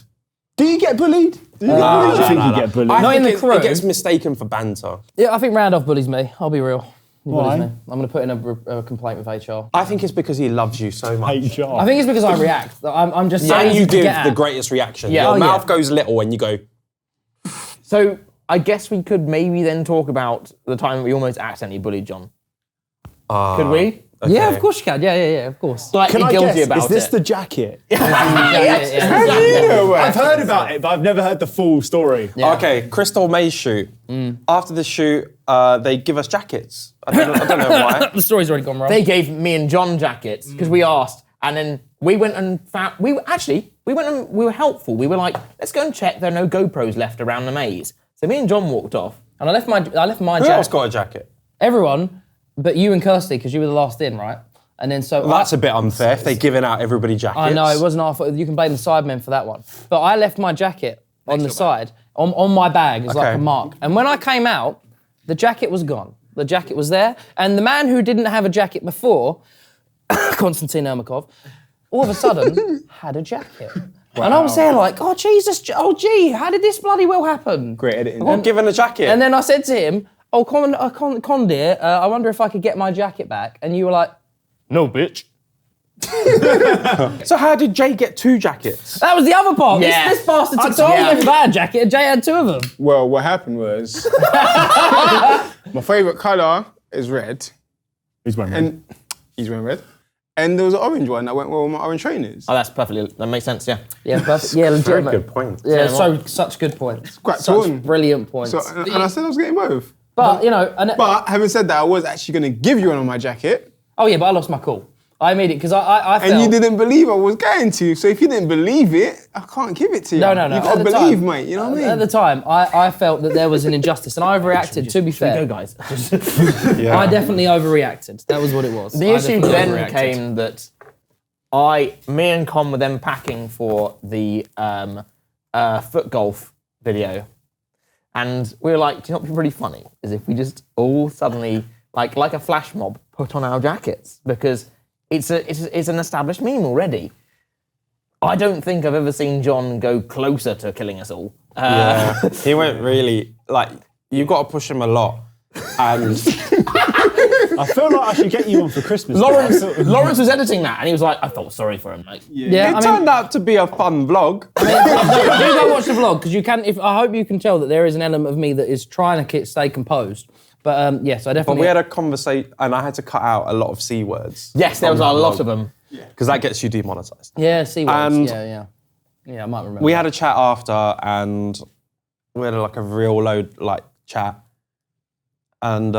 Do you get bullied? Do you get bullied? I think you get bullied. I Not in think the crew. It gets mistaken for banter. Yeah, I think Randolph bullies me. I'll be real. He bullies Why? me. I'm going to put in a complaint with HR. I think it's because he loves you so much. HR. I think it's because I react. I'm just so And easy you to give get at. the greatest reaction. Yeah. Your Oh, mouth yeah. goes little when you go, So I guess we could maybe then talk about the time that we almost accidentally bullied John. Could we? Yeah, okay. of course you can. Yeah, of course. Slightly Can I guilty guess, about is this it. the jacket? Yeah, I've heard about it, but I've never heard the full story. Yeah. okay, Crystal May's shoot. After the shoot, they give us jackets. I don't know why. The story's already gone wrong. They gave me and John jackets because we asked, and then we went and found. We were helpful. We were like, let's go and check there are no GoPros left around the maze. So me and John walked off. And I left my Who else jacket. got a jacket? Everyone, but you and Kirsty, because you were the last in, right? And then so That's a bit unfair if they're giving out everybody jackets. I know, it wasn't our fault. You can blame the Sidemen for that one. But I left my jacket on the side, on my bag, as like Okay. a mark. And when I came out, the jacket was gone. The jacket was there. And the man who didn't have a jacket before, Konstantin Ermakov, all of a sudden had a jacket. And I was there like, oh, Jesus, oh, gee, how did this bloody well happen? Great editing. I'm given a jacket. And then I said to him, oh, Con dear, I wonder if I could get my jacket back. And you were like, no, bitch. So how did Jay get 2 jackets? That was the other part. Yeah. This bastard took so I was a bad jacket, and Jay had 2 of them. Well, what happened was my favourite colour is red, He's wearing red. and he's wearing red. And there was an orange one that went well with my orange trainers. Oh, that makes sense, yeah. Yeah, perfect. Yeah, Very legitimate. good point. Yeah, such good points. Quite Such torn. brilliant points. So, and I said I was getting both. but, you know, But having said that, I was actually going to give you one on my jacket. oh yeah, but I lost my cool. I made it because I felt... And you didn't believe I was going to. So if you didn't believe it, I can't give it to you. No. You At got to the believe, time- mate. You know what I mean? At the time, I felt that there was an injustice, and I overreacted, to be fair. Go, guys. I definitely overreacted. That was what it was. The I issue definitely then overreacted. came that me and Con were then packing for the foot golf video. And we were like, do you know what would be really funny? Is if we just all suddenly, like a flash mob, put on our jackets. Because it's an established meme already. I don't think I've ever seen John go closer to killing us all. Yeah, he went really, like, you've got to push him a lot. And I feel like I should get you one for Christmas. Lawrence was editing that and he was like, I felt sorry for him. Like, Yeah, it turned out to be a fun vlog. do go watch the vlog, because you can. I hope you can tell that there is an element of me that is trying to stay composed. But yes, I But definitely. we had a conversation, and I had to cut out a lot of C words. yes, there was a lot of them. Because that gets you demonetized. Yeah, see what. And- Yeah. I might remember. We had a chat after, and we had like a real load like chat, and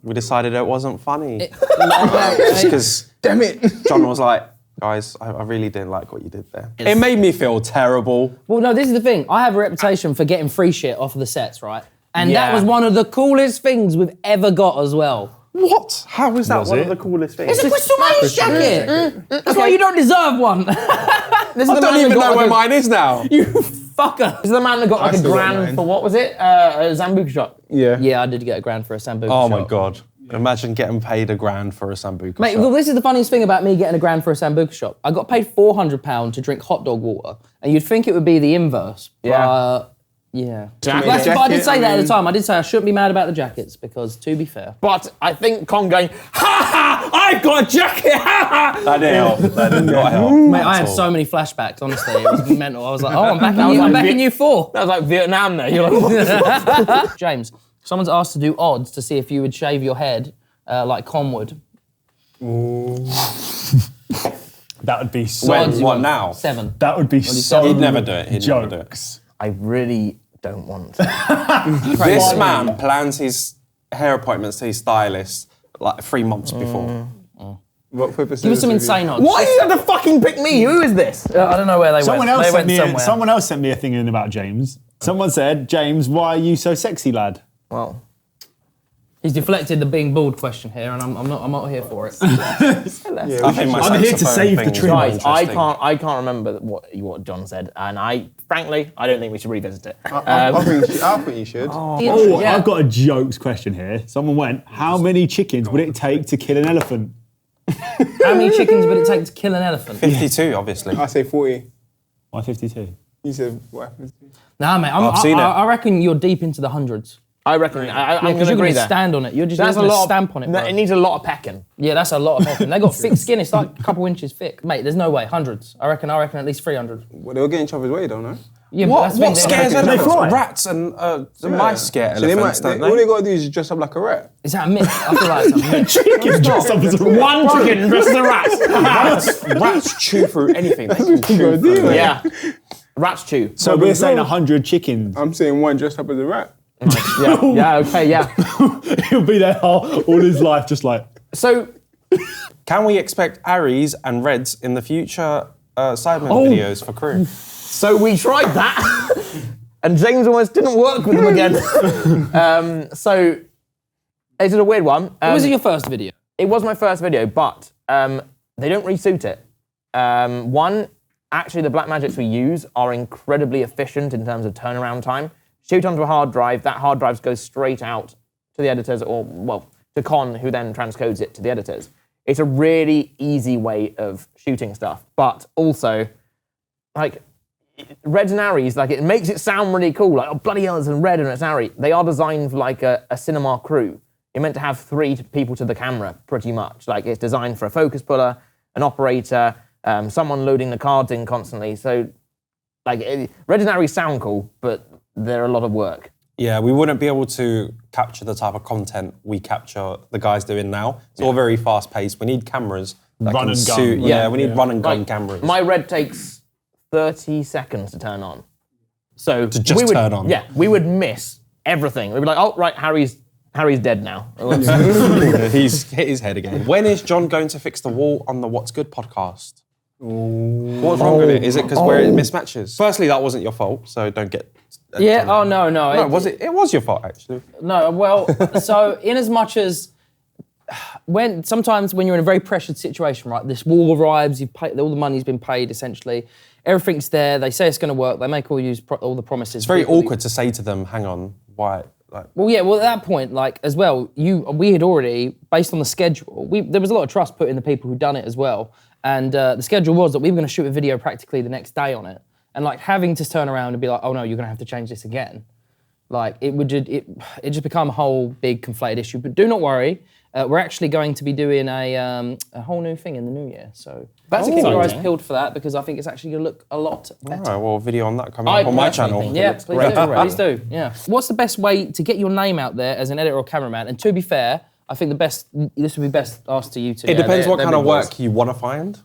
we decided it wasn't funny. Just because Damn it. John was like, guys, I really didn't like what you did there. It made me feel terrible. Well, no, this is the thing. I have a reputation for getting free shit off of the sets, right? And that Yeah. was one of the coolest things we've ever got as well. What? How is that Was one it? of the coolest things? It's a Crystal Maze jacket. That's why you don't deserve one. This is I don't even know where mine is now. You fucker. This is the man that got like a still got grand mine. for what was it? A Zambuca shot. Yeah. Yeah, I did get a grand for a Sambuca Oh my shot. God. Imagine getting paid $1,000 for a Sambuca Mate, shot. well, this is the funniest thing about me getting a grand for a Sambuca shop. I got paid £400 to drink hot dog water, and you'd think it would be the inverse. Yeah. Yeah. Jacket. But I did Jacket, say that at I the mean- time. I did say I shouldn't be mad about the jackets because, to be fair, But I think Con going, ha ha, I've got a jacket, ha ha. That didn't help. That did not help. mate, I at had all. so many flashbacks. Honestly, it was mental. I was like, oh, I'm backing was you. I'm like backing you 4. That was like Vietnam there. You're like, what? James, someone's asked to do odds to see if you would shave your head like Con would. That would be so. When? Odds you What want? now? 7. That would be so. He'd never do it. He'd never do it. Jokes. I really don't want. This man plans his hair appointments to his stylist like 3 months before. What purpose Give us is some this insane video? odds. Why do you have to fucking pick me? Who is this? I don't know where they Someone went. else They sent went me. somewhere. Someone else sent me a thing in about James. Someone said, "James, why are you so sexy, lad?" Well, He's deflected the being bald question here, and I'm not here for it. I think my I'm here to saxophone save the thing is trim. more guys, I interesting. can't remember what John said, and frankly, I don't think we should revisit it. I think you should. Oh, Yeah. I've got a jokes question here. Someone went, "How many chickens would it take to kill an elephant?" How many chickens would it take to kill an elephant? 52, obviously. I say 40. Why 52? You said what happens? Nah, mate, I've seen it. I reckon you're deep into the hundreds. I reckon I'm Because going to you're agree going to there. stand on it. You're just That's a going to lot. stamp on it, bro. It needs a lot of pecking. Yeah, that's a lot of pecking. They got thick skin. It's like a couple inches thick. Mate, there's no way. Hundreds. I reckon at least 300. Well, they'll get in each other's way, don't they? Yeah, but What, that's the what thing, scares they're- They elephants? fly. Rats and the mice scare So they elephants, might, don't all they they? got to do is dress up like a rat. Is that a myth? I feel like it's a myth. Chickens dressed up as a One chicken dressed as a rat. Rats chew through anything. They can chew through. Yeah. Rats chew. So we're saying 100 chickens. I'm saying one dressed up as a rat. Yeah, okay, yeah. He'll be there all his life, just like. So, Can we expect Aries and Reds in the future Sidemen videos for crew? so we tried that, and James almost didn't work with them again. So, it's a weird one. Was it your first video? It was my first video, but they don't resuit it. One, actually the black magics we use are incredibly efficient in terms of turnaround time. Shoot onto a hard drive, that hard drive goes straight out to the editors, or, well, to Con, who then transcodes it to the editors. It's a really easy way of shooting stuff, but also, like, Reds and Aries, like, it makes it sound really cool, like, oh, bloody hell, it's a Red and it's Ari. They are designed for, like, a cinema crew. You're meant to have 3 people to the camera, pretty much. Like, it's designed for a focus puller, an operator, someone loading the cards in constantly. So, like, Regeneraries sound cool, but they're a lot of work. Yeah, we wouldn't be able to capture the type of content we capture the guys doing now. It's all very fast paced. We need cameras that Run can and gun. suit. Yeah, we need run and gun Like, cameras. My red takes 30 seconds to turn on. So To just we would, turn on. Yeah, we would miss everything. We'd be like, oh, right, Harry's dead now. He's hit his head again. When is John going to fix the wall on the What's Good podcast? What's wrong with it? Is it because where it mismatches? Firstly, that wasn't your fault, so don't get... Yeah. Oh no. No, was it? It was your fault, actually. No, well, so in as much as sometimes when you're in a very pressured situation, right, this wall arrives, you've paid, all the money's been paid essentially, everything's there, they say it's going to work, they make all the promises. It's very awkward to say to them, hang on, why? Like, Well, yeah, at that point, like, as well, we had already, based on the schedule, there was a lot of trust put in the people who'd done it as well, and the schedule was that we were going to shoot a video practically the next day on it, and like having to turn around and be like, oh no, you're going to have to change this again. Like, it just become a whole big conflated issue. But do not worry, we're actually going to be doing a whole new thing in the new year. So That's keep your eyes exciting. peeled for that because I think it's actually going to look a lot all better. right, well, video on that coming I up on my personally channel. think Yeah, looks please great do. already. Please do. Yeah. What's the best way to get your name out there as an editor or cameraman? And to be fair, I think this would be best asked to you two. It depends what kind of boys. work you want to find.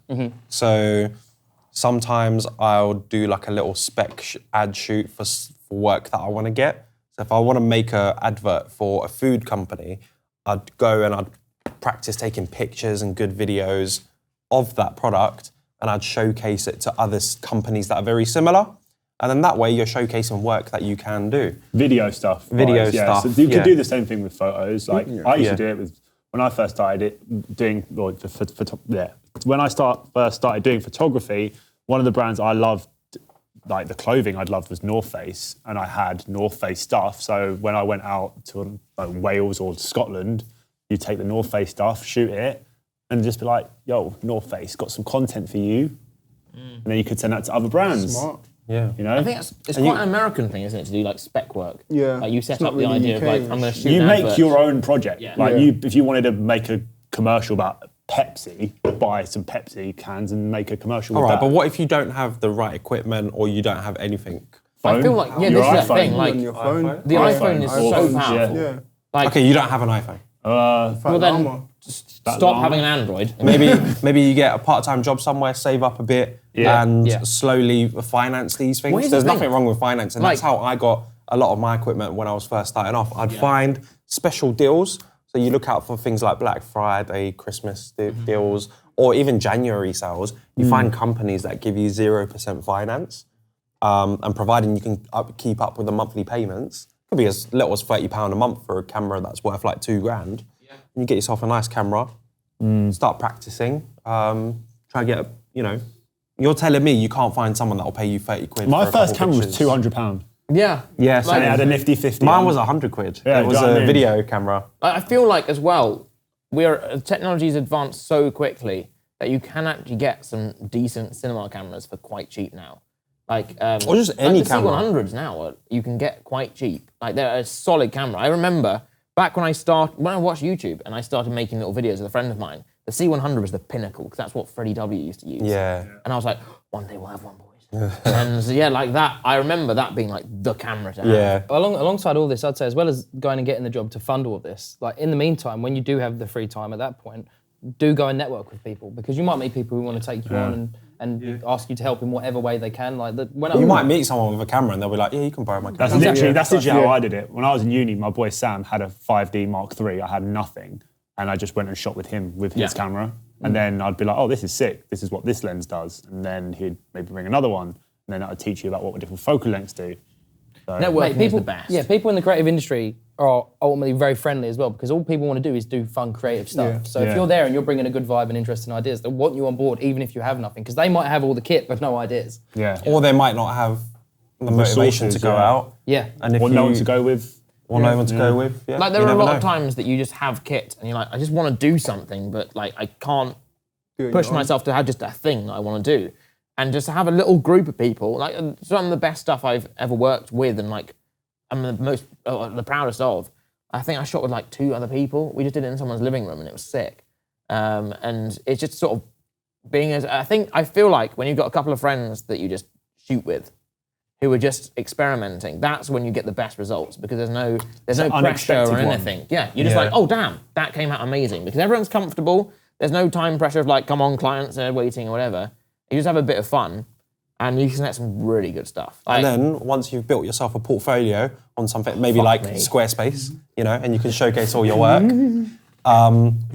So sometimes I'll do like a little spec ad shoot for work that I want to get. So if I want to make an advert for a food company, I'd go and I'd practice taking pictures and good videos of that product, and I'd showcase it to other companies that are very similar. And then that way you're showcasing work that you can do. Video stuff. Video yeah. stuff, So you yeah. could do the same thing with photos. Like I used Yeah. to do it with when I first started When I first started doing photography, one of the brands I loved, like the clothing I'd loved was North Face, and I had North Face stuff. So when I went out to like Wales or Scotland, you take the North Face stuff, shoot it, and just be like, "Yo, North Face got some content for you," and then you could send that to other brands. Smart. Yeah. You know, I think it's quite an American thing, isn't it, to do like spec work? Yeah. Like you set It's not up the really idea of like, UK. I'm going to shoot you an make advert. your own project. Yeah. Like Yeah. if you wanted to make a commercial about Pepsi, buy some Pepsi cans and make a commercial. All with right, that. but what if you don't have the right equipment or you don't have anything? I feel like, yeah, Your this is the iPhone. thing. Like, on your phone. the iPhone is so iPhone, powerful. Yeah. Like, Okay, you don't have an iPhone. well then, Armour. stop having an Android. Maybe you get a part-time job somewhere, save up a bit, Yeah. and Yeah. slowly finance these things. Well, here's There's the thing. nothing wrong with finance, and that's Like- how I got a lot of my equipment when I was first starting off. I'd find special deals. So you look out for things like Black Friday, Christmas deals, or even January sales. You find companies that give you 0% finance, and providing you can keep up with the monthly payments, could be as little as £30 a month for a camera that's worth like $2,000. And you get yourself a nice camera, start practicing, try to get, you're telling me you can't find someone that'll pay you 30 quid My for a first couple camera was pictures. £200. Yeah. Yeah, so And it had a nifty 50. mine on. was 100 quid. Yeah, It was do you know what I a mean? video camera. I feel like as well, technology's advanced so quickly that you can actually get some decent cinema cameras for quite cheap now. Like, Or just any the camera. C100s now you can get quite cheap. Like they're a solid camera. I remember back when I watched YouTube and I started making little videos with a friend of mine, the C100 was the pinnacle because that's what Freddie W used to use. Yeah. And I was like, one day we'll have one, boys. And so, yeah, like that. I remember that being like the camera to have. Yeah. Alongside all this, I'd say, as well as going and getting the job to fund all of this, like in the meantime, when you do have the free time at that point, do go and network with people because you might meet people who want to take you on and ask you to help in whatever way they can. Like You might meet someone with a camera and they'll be like, yeah, you can borrow my camera. That's literally how I did it. When I was in uni, my boy Sam had a 5D Mark III. I had nothing. And I just went and shot with him with his camera. And then I'd be like, oh, this is sick. This is what this lens does. And then he'd maybe bring another one. And then that would teach you about what different focal lengths do. Networking is the best. Yeah, people in the creative industry are ultimately very friendly as well because all people want to do is do fun, creative stuff. Yeah. So if you're there and you're bringing a good vibe and interesting ideas, they'll want you on board even if you have nothing because they might have all the kit but no ideas. Yeah. Or they might not have the motivation to Resources, go yeah. out. Yeah. And if Or you, no one to go with. Or no one to go with. Yeah. Like there You are a never lot know. of times that you just have kit and you're like, I just want to do something, but like I can't push myself to have just a thing that I want to do. And just to have a little group of people, like some of the best stuff I've ever worked with and like I'm the proudest of, I think I shot with like 2 other people. We just did it in someone's living room and it was sick. And it's just sort of I feel like when you've got a couple of friends that you just shoot with, who are just experimenting, that's when you get the best results because there's no pressure or unexpected anything. one. Yeah, you're just like, oh damn, that came out amazing because everyone's comfortable. There's no time pressure of like, come on, clients are waiting or whatever. You just have a bit of fun, and you can get some really good stuff. And then once you've built yourself a portfolio on something, maybe like Squarespace, you know, and you can showcase all your work. You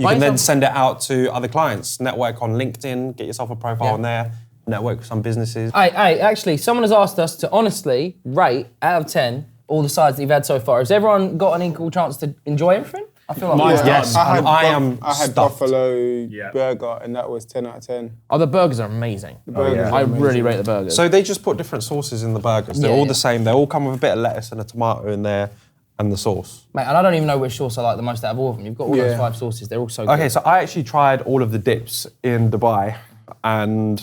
can then send it out to other clients, network on LinkedIn, get yourself a profile on there, network with some businesses. Actually, someone has asked us to honestly rate out of 10 all the sides that you've had so far. Has everyone got an equal chance to enjoy everything? I feel like Yes, and I am I had stuffed. buffalo burger, and that was 10 out of 10. Oh, the burgers are amazing. Burgers I are really rate the burgers. So they just put different sauces in the burgers. They're all the same. They all come with a bit of lettuce and a tomato in there and the sauce. Mate, and I don't even know which sauce I like the most out of all of them. You've got all those 5 sauces. They're all so good. Okay, so I actually tried all of the dips in Dubai, and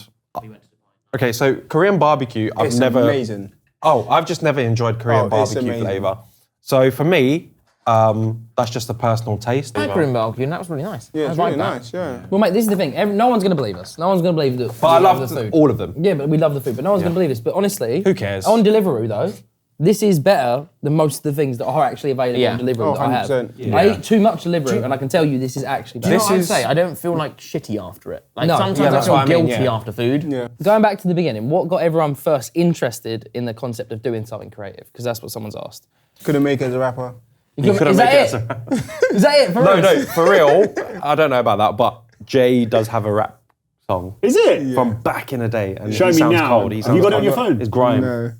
okay, so Korean barbecue, It's amazing. I've just never enjoyed Korean it's barbecue amazing. flavour. So for me, that's just a personal taste. I had Korean barbecue, and that was really nice. Yeah, I it's like really that. nice, yeah. Well, mate, this is the thing. No one's going to believe us. No one's going to believe that But I we love love the food. all of them. Yeah, but we love the food. But no one's going to believe this. But honestly, Who cares? On Deliveroo, though, this is better than most of the things that are actually available on Deliveroo that I have. 100%. I eat too much Deliveroo, and I can tell you this is actually better. You know what I'd say? I don't feel like shitty after it. Like No. sometimes Yeah, I that's feel what I mean, guilty yeah. after food. Yeah. Going back to the beginning, what got everyone first interested in the concept of doing something creative? Because that's what someone's asked. Couldn't make it as a rapper. couldn't Is make that it it? Is that it? For real? No, for real, I don't know about that, but Jay does have a rap song Is it? from back in the day. And Show he me sounds now. cold. Have sounds you got it on cold. your phone? It's grime. No.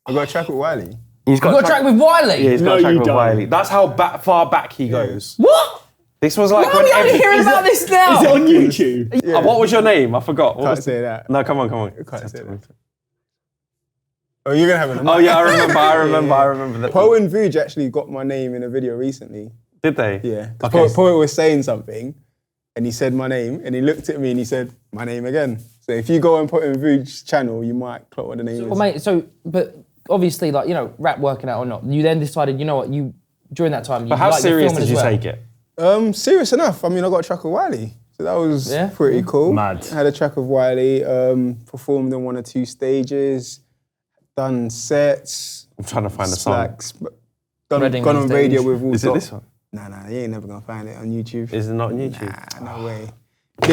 I got a track with Wiley. He's You got a track with Wiley? Yeah, he's got No, a track you with don't. Wiley. That's how far back he goes. What? This was like Why are when we only every- hearing about this now? Is it on YouTube? What was your name? I forgot. What Can't was- say that. No, come on. Can't say that. Oh, you're going to have it. Oh yeah, I remember that. Poe and Vuj actually got my name in a video recently. Did they? Yeah. Okay. Poe was saying something, and he said my name, and he looked at me and he said my name again. So if you go on Poe and Vuj's channel, you might clock what the name Well, is. mate, but obviously, like, you know, rap working out or not, you then decided, you know what, during that time, you But how liked the serious filming did you as well. take it? Serious enough. I mean, I got a track with Wiley. So that was pretty cool. Mad. I had a track with Wiley, performed on 1 or 2 stages, done sets. I'm trying to find a song. Gone Reading on on radio stage. with Will Is it Dot. this one? Nah, you ain't never gonna find it on YouTube. Is it not on YouTube? Nah, no way.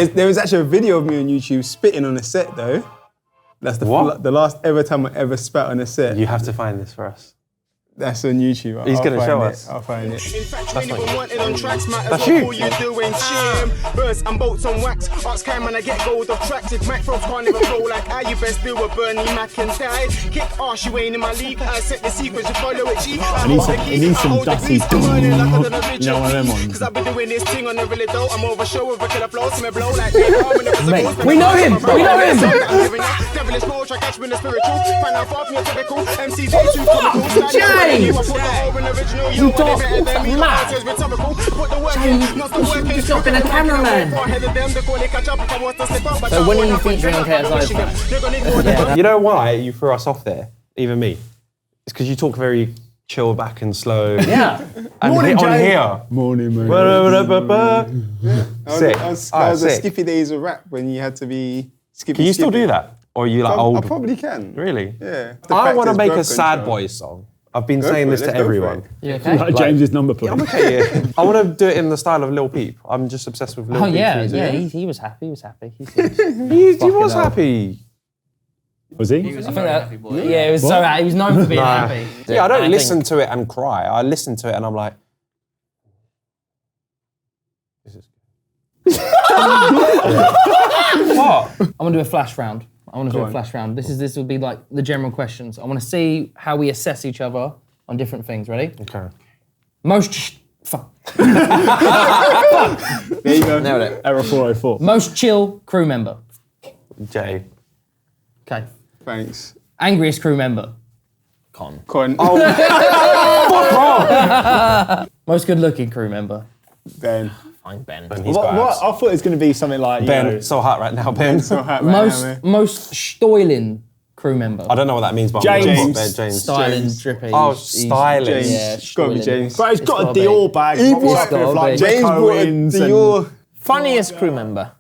There was actually a video of me on YouTube spitting on a set though. That's the last ever time I ever spat on a set. You have to find this for us. That's on YouTube. He's gonna find show it. us. I'll find it. That's not you. On tracks, might as That's well you. call you doing shim. Birds and boats on wax. Ask Cam and I get gold of tracks. If microphones can't even flow like how you best do a Bernie Mac and die. Kick arse, you ain't in my league. I set the secrets, you follow it, G. It needs some dusty You know, one of them ones. Cause I've been doing this thing on the really dope. I'm over show with a killer flow. See me blow like Mate, we know him! We know him! Devilish flow, try catch me in the spiritual. Find out far from your typical. MC's too comical. Jay! You got mad. You've just not been a cameraman. So when are you featuring on KSI? You know why you threw us off there? Even me. It's because you talk very chill back and slow. Yeah. And Morning, on Jay. here. Morning, man. Sick. That was Alright, the sick. skippy days of rap when you had to be skippy. Can you still do that? Or are you like I old? probably can. Really? Yeah. I want to make a Birth sad control. boys song. I've been Go saying for this it, to let's go for everyone. it. You okay? Like James's number plate. I'm okay, yeah. I want to do it in the style of Lil Peep. I'm just obsessed with Lil Oh, Peep. yeah, music. yeah, he was happy, he was happy. He seems- He was Fucking hell. happy. Was he? I think that, yeah, he was so happy. He was known for being happy. Yeah, I don't I listen to it and cry. I listen to it and I'm like, this is good. What? I'm gonna do a flash round. This will be like the general questions. I want to see how we assess each other on different things. Ready? Okay. Fuck. There you go. Nailed it. Error 404. Most chill crew member. Jay. Okay. Thanks. Angriest crew member. Con. Con. Most good looking crew member. Ben. Fine, Ben. He's What, got abs. I thought it was going to be something like, you Ben, know, it's so hot right now, Ben. So hot right now, man. Most stoiling crew member. I don't know what that means, but James. I'm gonna put Ben James. Styling, James. drippy. Oh, he's- styling. James. Yeah, It's gotta be stoiling. James. but he's got a gotta be. Dior bag. He What was brought- that with, like James Rick James brought a Owens and- Dior. Funniest crew member.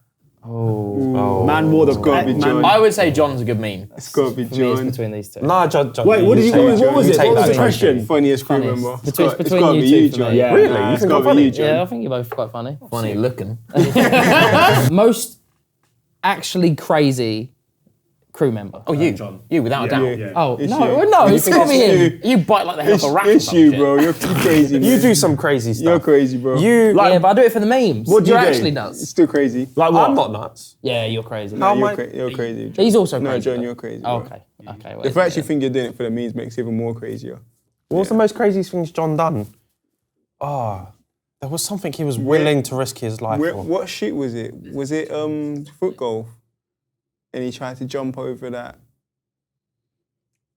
Man wore the gotta be John. I would say John's a good meme. It's got to be For me, it's John. between these two. Nah, John. Wait, what was it? What was the question? Funniest crew Funniest. member. Between It's gotta you be two you, for John. me. Yeah. Really? You It's think I'm gotta be funny? you, John. Yeah, I think you're both quite funny. Funny looking. Most actually crazy crew member. Oh, you. You, without a doubt. Yeah. Oh, It's no, you. no, it's got me in. You bite like the head off a rat or It's some you, shit. bro. You're crazy. You man. do some crazy stuff. You're crazy, bro. You like. Yeah, but I do it for the memes. What do You're you do? actually It's nuts. still crazy. Like what? I'm not nuts. Yeah, you're crazy. How am I? You're crazy. John. He's also No, crazy. John, though. you're crazy. Bro. Okay, okay. Wait, If I actually think you're doing it for the memes, makes it even more crazier. What was the most craziest things John done? There was something he was willing to risk his life for. What shoot was it? Was it foot golf? And he tried to jump over that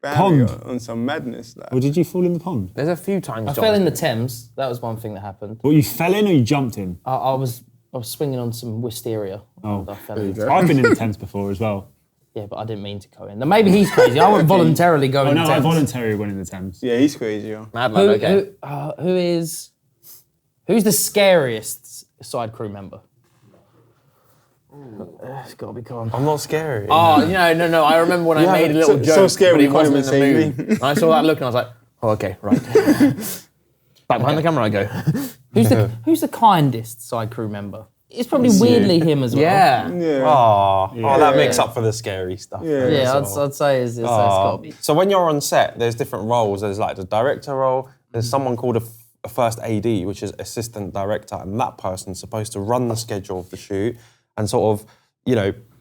barrier Pond. on some madness. Like. Or did you fall in the pond? There's a few times I John. fell in the Thames. That was one thing that happened. Well, you fell in or you jumped in? I was swinging on some wisteria. Oh, and I fell in. I've been in the Thames before as well. Yeah, but I didn't mean to go in. Now, maybe he's crazy. I wouldn't voluntarily go Oh in no, the I Thames. voluntarily went in the Thames. Yeah, he's crazy. Yeah. Mad lad, okay. Who's the scariest side crew member? It's got to be Con. I'm not scary. Oh, no. I remember when I Yeah, made a little so- joke, so scary but he you can't wasn't in even the say mood. And I saw that look and I was like, oh, okay, right. Back behind the camera I go. Who's the kindest side crew member? It's probably weirdly him as well. Yeah. Yeah. Oh, that makes up for the scary stuff. Yeah, I'd say it's got to be. So when you're on set, there's different roles. There's like the director role. There's someone called a first AD, which is assistant director, and that person's supposed to run the schedule of the shoot and sort of,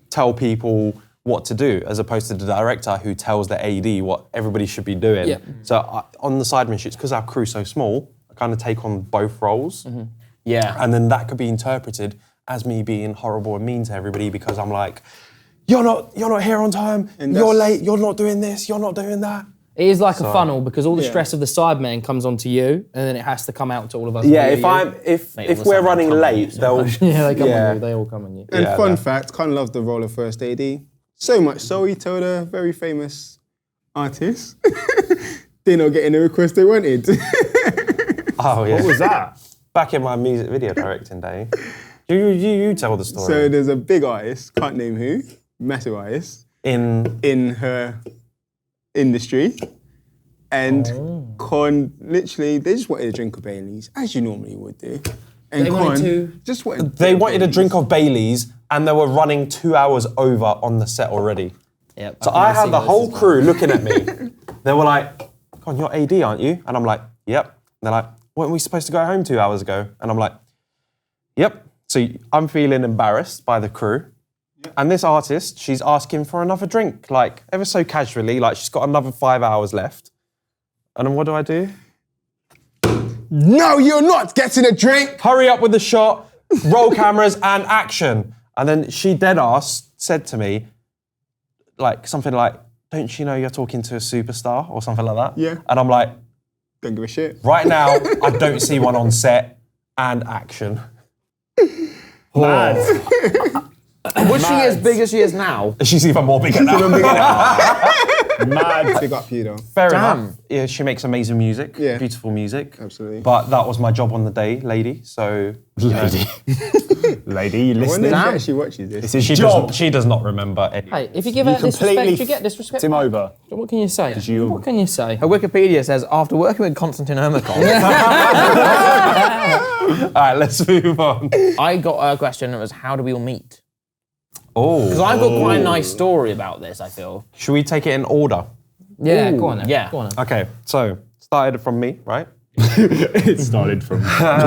tell people what to do, as opposed to the director who tells the AD what everybody should be doing. Yeah. So on the Sidemen shoots, because our crew's so small, I kind of take on both roles. Mm-hmm. Yeah. And then that could be interpreted as me being horrible and mean to everybody because I'm like, you're not here on time, you're late, you're not doing this, you're not doing that. It is like a funnel because all the stress of the sidemen comes onto you, and then it has to come out to all of us. Yeah, via if you. if we're running late, they'll Yeah, they come on you. They all come on you. And Yeah, fun no. fact, Con loved the role of first AD. So much so, he told a very famous artist they're not getting the request they wanted. Oh yeah. What was that? Back in my music video directing day. You tell the story. So there's a big artist, can't name who, massive artist, in her industry. And Con, literally, they just wanted a drink of Baileys, as you normally would do. And They wanted to- just wanted. They wanted a drink of Baileys and they were running 2 hours over on the set already. Yep, So I had the whole crew looking at me. They were like, "Con, you're AD, aren't you?" And I'm like, "Yep." And they're like, "Weren't we supposed to go home 2 hours ago?" And I'm like, "Yep." So I'm feeling embarrassed by the crew. And this artist, she's asking for another drink, like ever so casually, like she's got another 5 hours left. And then what do? No, you're not getting a drink. Hurry up with the shot, roll cameras, and action. And then she dead ass said to me, like something like, "Don't you know you're talking to a superstar?" or something like that. Yeah. And I'm like, Don't give a shit. right now, I don't see one on set, and action. Mad. Was she as big as she is now? She's even more bigger now. Mad. Big up you though. Fair Damn. enough. Yeah, she makes amazing music, Yeah. beautiful music. Absolutely. But that was my job on the day, lady. So Lady. Lady, you I wonder listening? if she Damn. actually watches this. It's his she job. does not remember any. Hey, if you give out disrespect, you get disrespect. Tim over. What can you say? you- What can you say? Her Wikipedia says, after working with Konstantin Ermakov, All right, let's move on. I got a question that was, how do we all meet? Oh, Because I've got quite a nice story about this, I feel. should we take it in order? Yeah, go on then. yeah. Go on then. Okay, so started from me, right? It started from.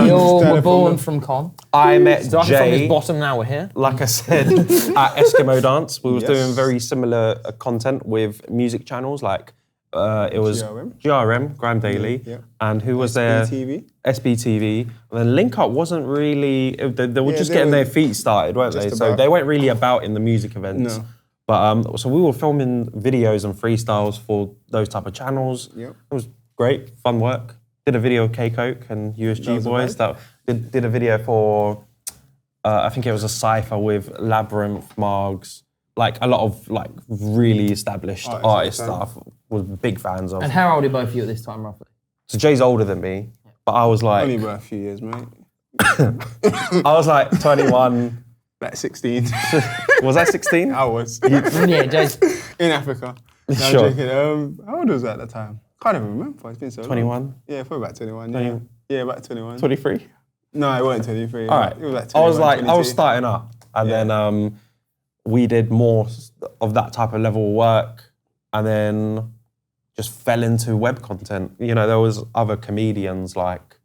We all were born from Con. I met Starting from his Jay, bottom, now we're here. like I said, at Eskimo Dance. We was Yes. doing very similar content with music channels, like it was GRM, Grime Daily, Yeah. and who was there? SBTV. SBTV. And then Link Up wasn't really, they were Yeah, just they getting were their feet started, weren't they? just So about. they weren't really about in the music events. No. But so we were filming videos and freestyles for those type of channels. Yep. It was great, fun work. Did a video of K-Coke and USG was a Boys. That did a video for, I think it was a cypher with Labyrinth, Margs, like a lot of like really established artist stuff. Was big fans of. And how old are both of you at this time, roughly? So Jay's older than me, but I was like, Only about a few years, mate. I was like 21, Like 16. Was I 16? I was. Yeah, Jay's. In Africa. No, Sure. I'm joking. How old was I at the time? Can't even remember. It's been so long. 21? Yeah, probably about 21. Yeah. Yeah, about 21. 23? No, it wasn't 23. All right. It was like I was 21, I was 22. starting up, and then we did more of that type of level of work, and then just fell into web content. You know, there was other comedians like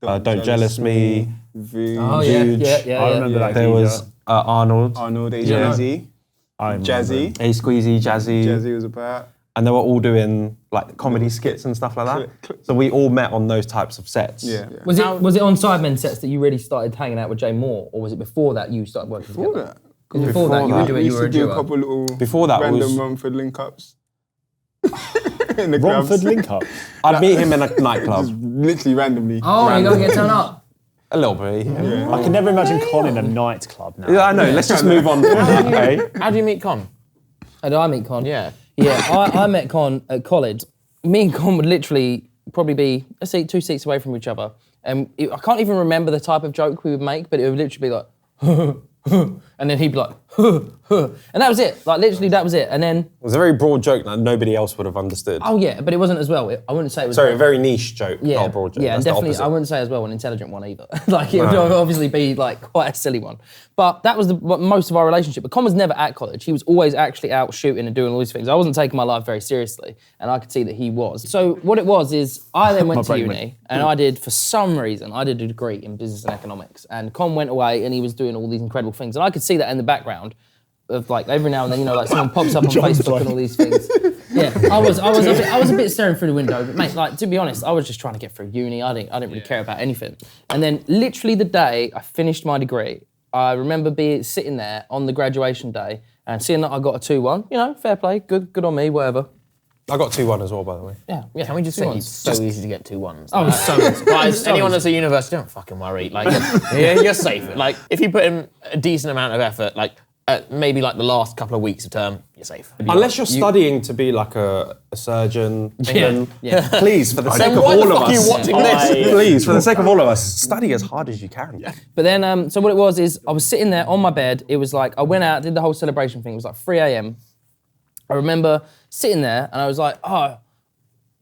Don't Jealous Me. Vuge. Oh, yeah, Huge. yeah. I remember that. There was Arnold, Arnold, Yeah. AZ, I remember. Jazzy. A Squeezy, Jazzy, Jazzy was about. and they were all doing like comedy skits and stuff like that. So we all met on those types of sets. Yeah. Was it on Sidemen sets that you really started hanging out with Jay Moore, or was it before that you started working Before together? that. Because before that you were We doing, you used were to a do a duo. couple little Before that random was- Romford link-ups. In the clubs. Romford link up. I'd meet him in a nightclub. Literally randomly. Oh, you gotta get turned up. A little bit. Yeah. I can never imagine Con in a nightclub now. Yeah, I know. Let's just move on from that, okay? How do you meet Con? How did I meet Con? Yeah. Yeah, I met Con at college. Me and Con would literally probably be, let's say, 2 seats away from each other. And I can't even remember the type of joke we would make, but it would literally be like, and then he'd be like, and that was it. Like, literally, that was it. And then, It was a very broad joke that nobody else would have understood. oh yeah, but it wasn't as well. I wouldn't say it was. Sorry, a very niche joke, Yeah, not a broad joke. yeah, That's definitely. the I opposite. wouldn't say as well an intelligent one either. Like it would obviously be like quite a silly one. But that was most of our relationship. But Con was never at college. He was always actually out shooting and doing all these things. I wasn't taking my life very seriously, and I could see that he was. So what it was is I then went to brain uni, and I did, for some reason, I did a degree in business and economics. And Con went away, and he was doing all these incredible things, and I could see that in the background. Of like every now and then, you know, like someone pops up on Facebook and all these things. Yeah, I was a bit staring through the window, but mate, like to be honest, I was just trying to get through uni. I didn't really care about anything. And then literally the day I finished my degree, I remember sitting there on the graduation day and seeing that I got a 2-1. You know, fair play, good on me, whatever. I got 2-1 as well, by the way. Yeah. Can we just say it's so easy to get 2 1s? Oh, it's so Guys, anyone that's at university, don't fucking worry. Like, you're safe. Like, if you put in a decent amount of effort, like maybe like the last couple of weeks of term, you're safe. Unless you're studying to be like a surgeon, then yeah. please, for the sake of why the all of fuck are you us, watching this? please, for the sake of all of us, study as hard as you can. But then, so what it was is I was sitting there on my bed. It was like, I went out, did the whole celebration thing. It was like 3 a.m. I remember sitting there and I was like, oh,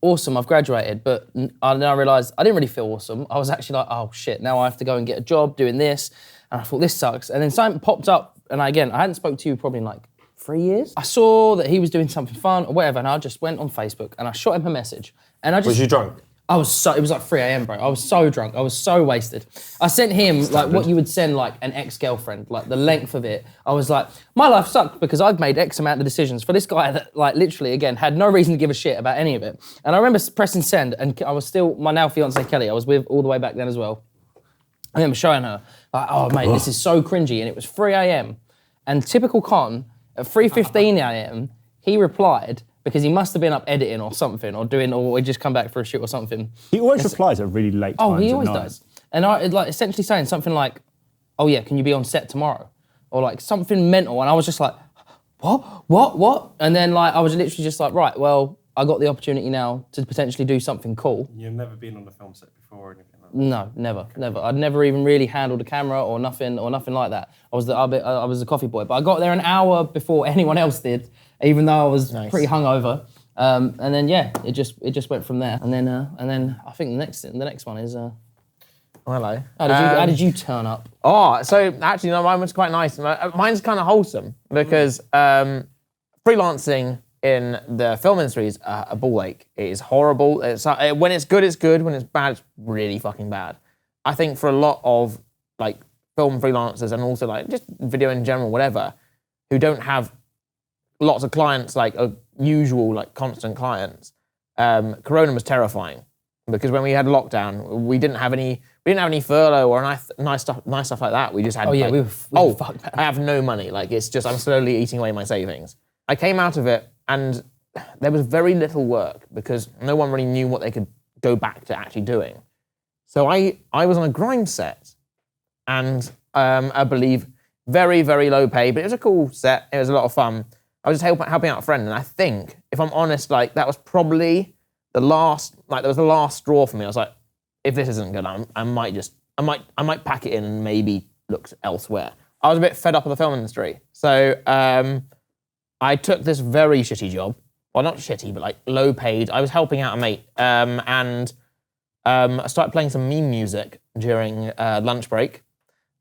awesome, I've graduated. But then I realized I didn't really feel awesome. I was actually like, oh shit, now I have to go and get a job doing this. And I thought, this sucks. And then something popped up. And I hadn't spoke to you probably in like 3 years. I saw that he was doing something fun or whatever. And I just went on Facebook and I shot him a message. And I just... Was you drunk? it was like 3 a.m, bro. I was so drunk. I was so wasted. I sent him like what you would send like an ex-girlfriend, like the length of it. I was like, my life sucked because I'd made X amount of decisions for this guy that like literally, again, had no reason to give a shit about any of it. And I remember pressing send and I was still, my now fiance Kelly, I was with all the way back then as well. I remember showing her, like, oh mate, this is so cringy. And it was 3 a.m. And typical Con, at 3:15 a.m, he replied, because he must have been up editing or something, or he'd just come back for a shoot or something. He always replies at really late times. Oh, he at always night. does. And I like essentially saying something like, oh yeah, can you be on set tomorrow? Or like something mental. And I was just like, what? And then like, I was literally just like, right, well, I got the opportunity now to potentially do something cool. You've never been on a film set before or anything like that? No, never. I'd never even really handled a camera or nothing like that. I was a coffee boy, but I got there an hour before anyone else did, even though I was pretty hungover. And then yeah, it just went from there. And then I think the next one is. Hello. How did you turn up? Oh, so actually, no, mine was quite nice. Mine's kind of wholesome because freelancing in the film industry is a ball ache. It is horrible. When it's good, it's good. When it's bad, it's really fucking bad. I think for a lot of like film freelancers and also like just video in general, whatever, who don't have lots of clients like usual like constant clients, Corona was terrifying because when we had lockdown, we didn't have any furlough or nice stuff like that. We just had. We were fucked, man. I have no money. Like it's just I'm slowly eating away my savings. I came out of it and there was very little work because no one really knew what they could go back to actually doing. So I was on a grind set and I believe very, very low pay, but it was a cool set. It was a lot of fun. I was just helping out a friend, and I think, if I'm honest, like that was probably the last straw for me. I was like, if this isn't good, I might pack it in and maybe look elsewhere. I was a bit fed up of the film industry. So I took this very shitty job. Well, not shitty, but like low paid. I was helping out a mate. And I started playing some meme music during lunch break.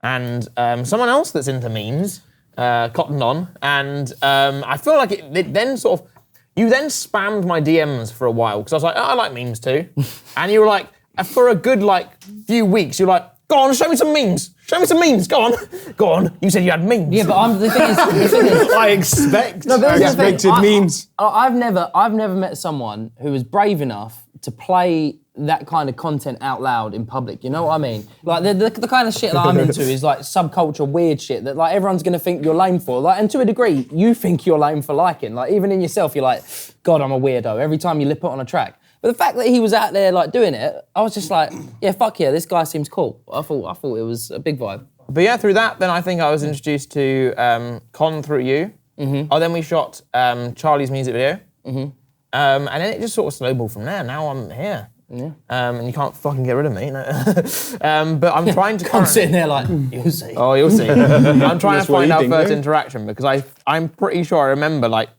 And someone else that's into memes cottoned on. And I feel like it then sort of, you then spammed my DMs for a while because I was like, oh, I like memes too. And you were like, for a good like few weeks, you're like, go on, show me some memes. Show me some memes. Go on. Go on. You said you had memes. Yeah, but the thing is I expect. no, but here's the thing. Expected memes. I've never met someone who was brave enough to play that kind of content out loud in public. You know what I mean? Like the kind of shit that I'm into is like subculture weird shit that like everyone's gonna think you're lame for. Like, and to a degree, you think you're lame for liking. Like even in yourself, you're like, God, I'm a weirdo. Every time you lip it on a track. But the fact that he was out there like doing it, I was just like, yeah, fuck yeah, this guy seems cool. I thought it was a big vibe. But yeah, through that, then I think I was introduced to Con through you. Mm-hmm. Oh, then we shot Charlie's music video. Mm-hmm. And then it just sort of snowballed from there. Now I'm here. Yeah. And you can't fucking get rid of me. No. But I'm trying to... I'm sitting there like, you'll see. Oh, you'll see. I'm trying to find our first interaction because I'm pretty sure I remember like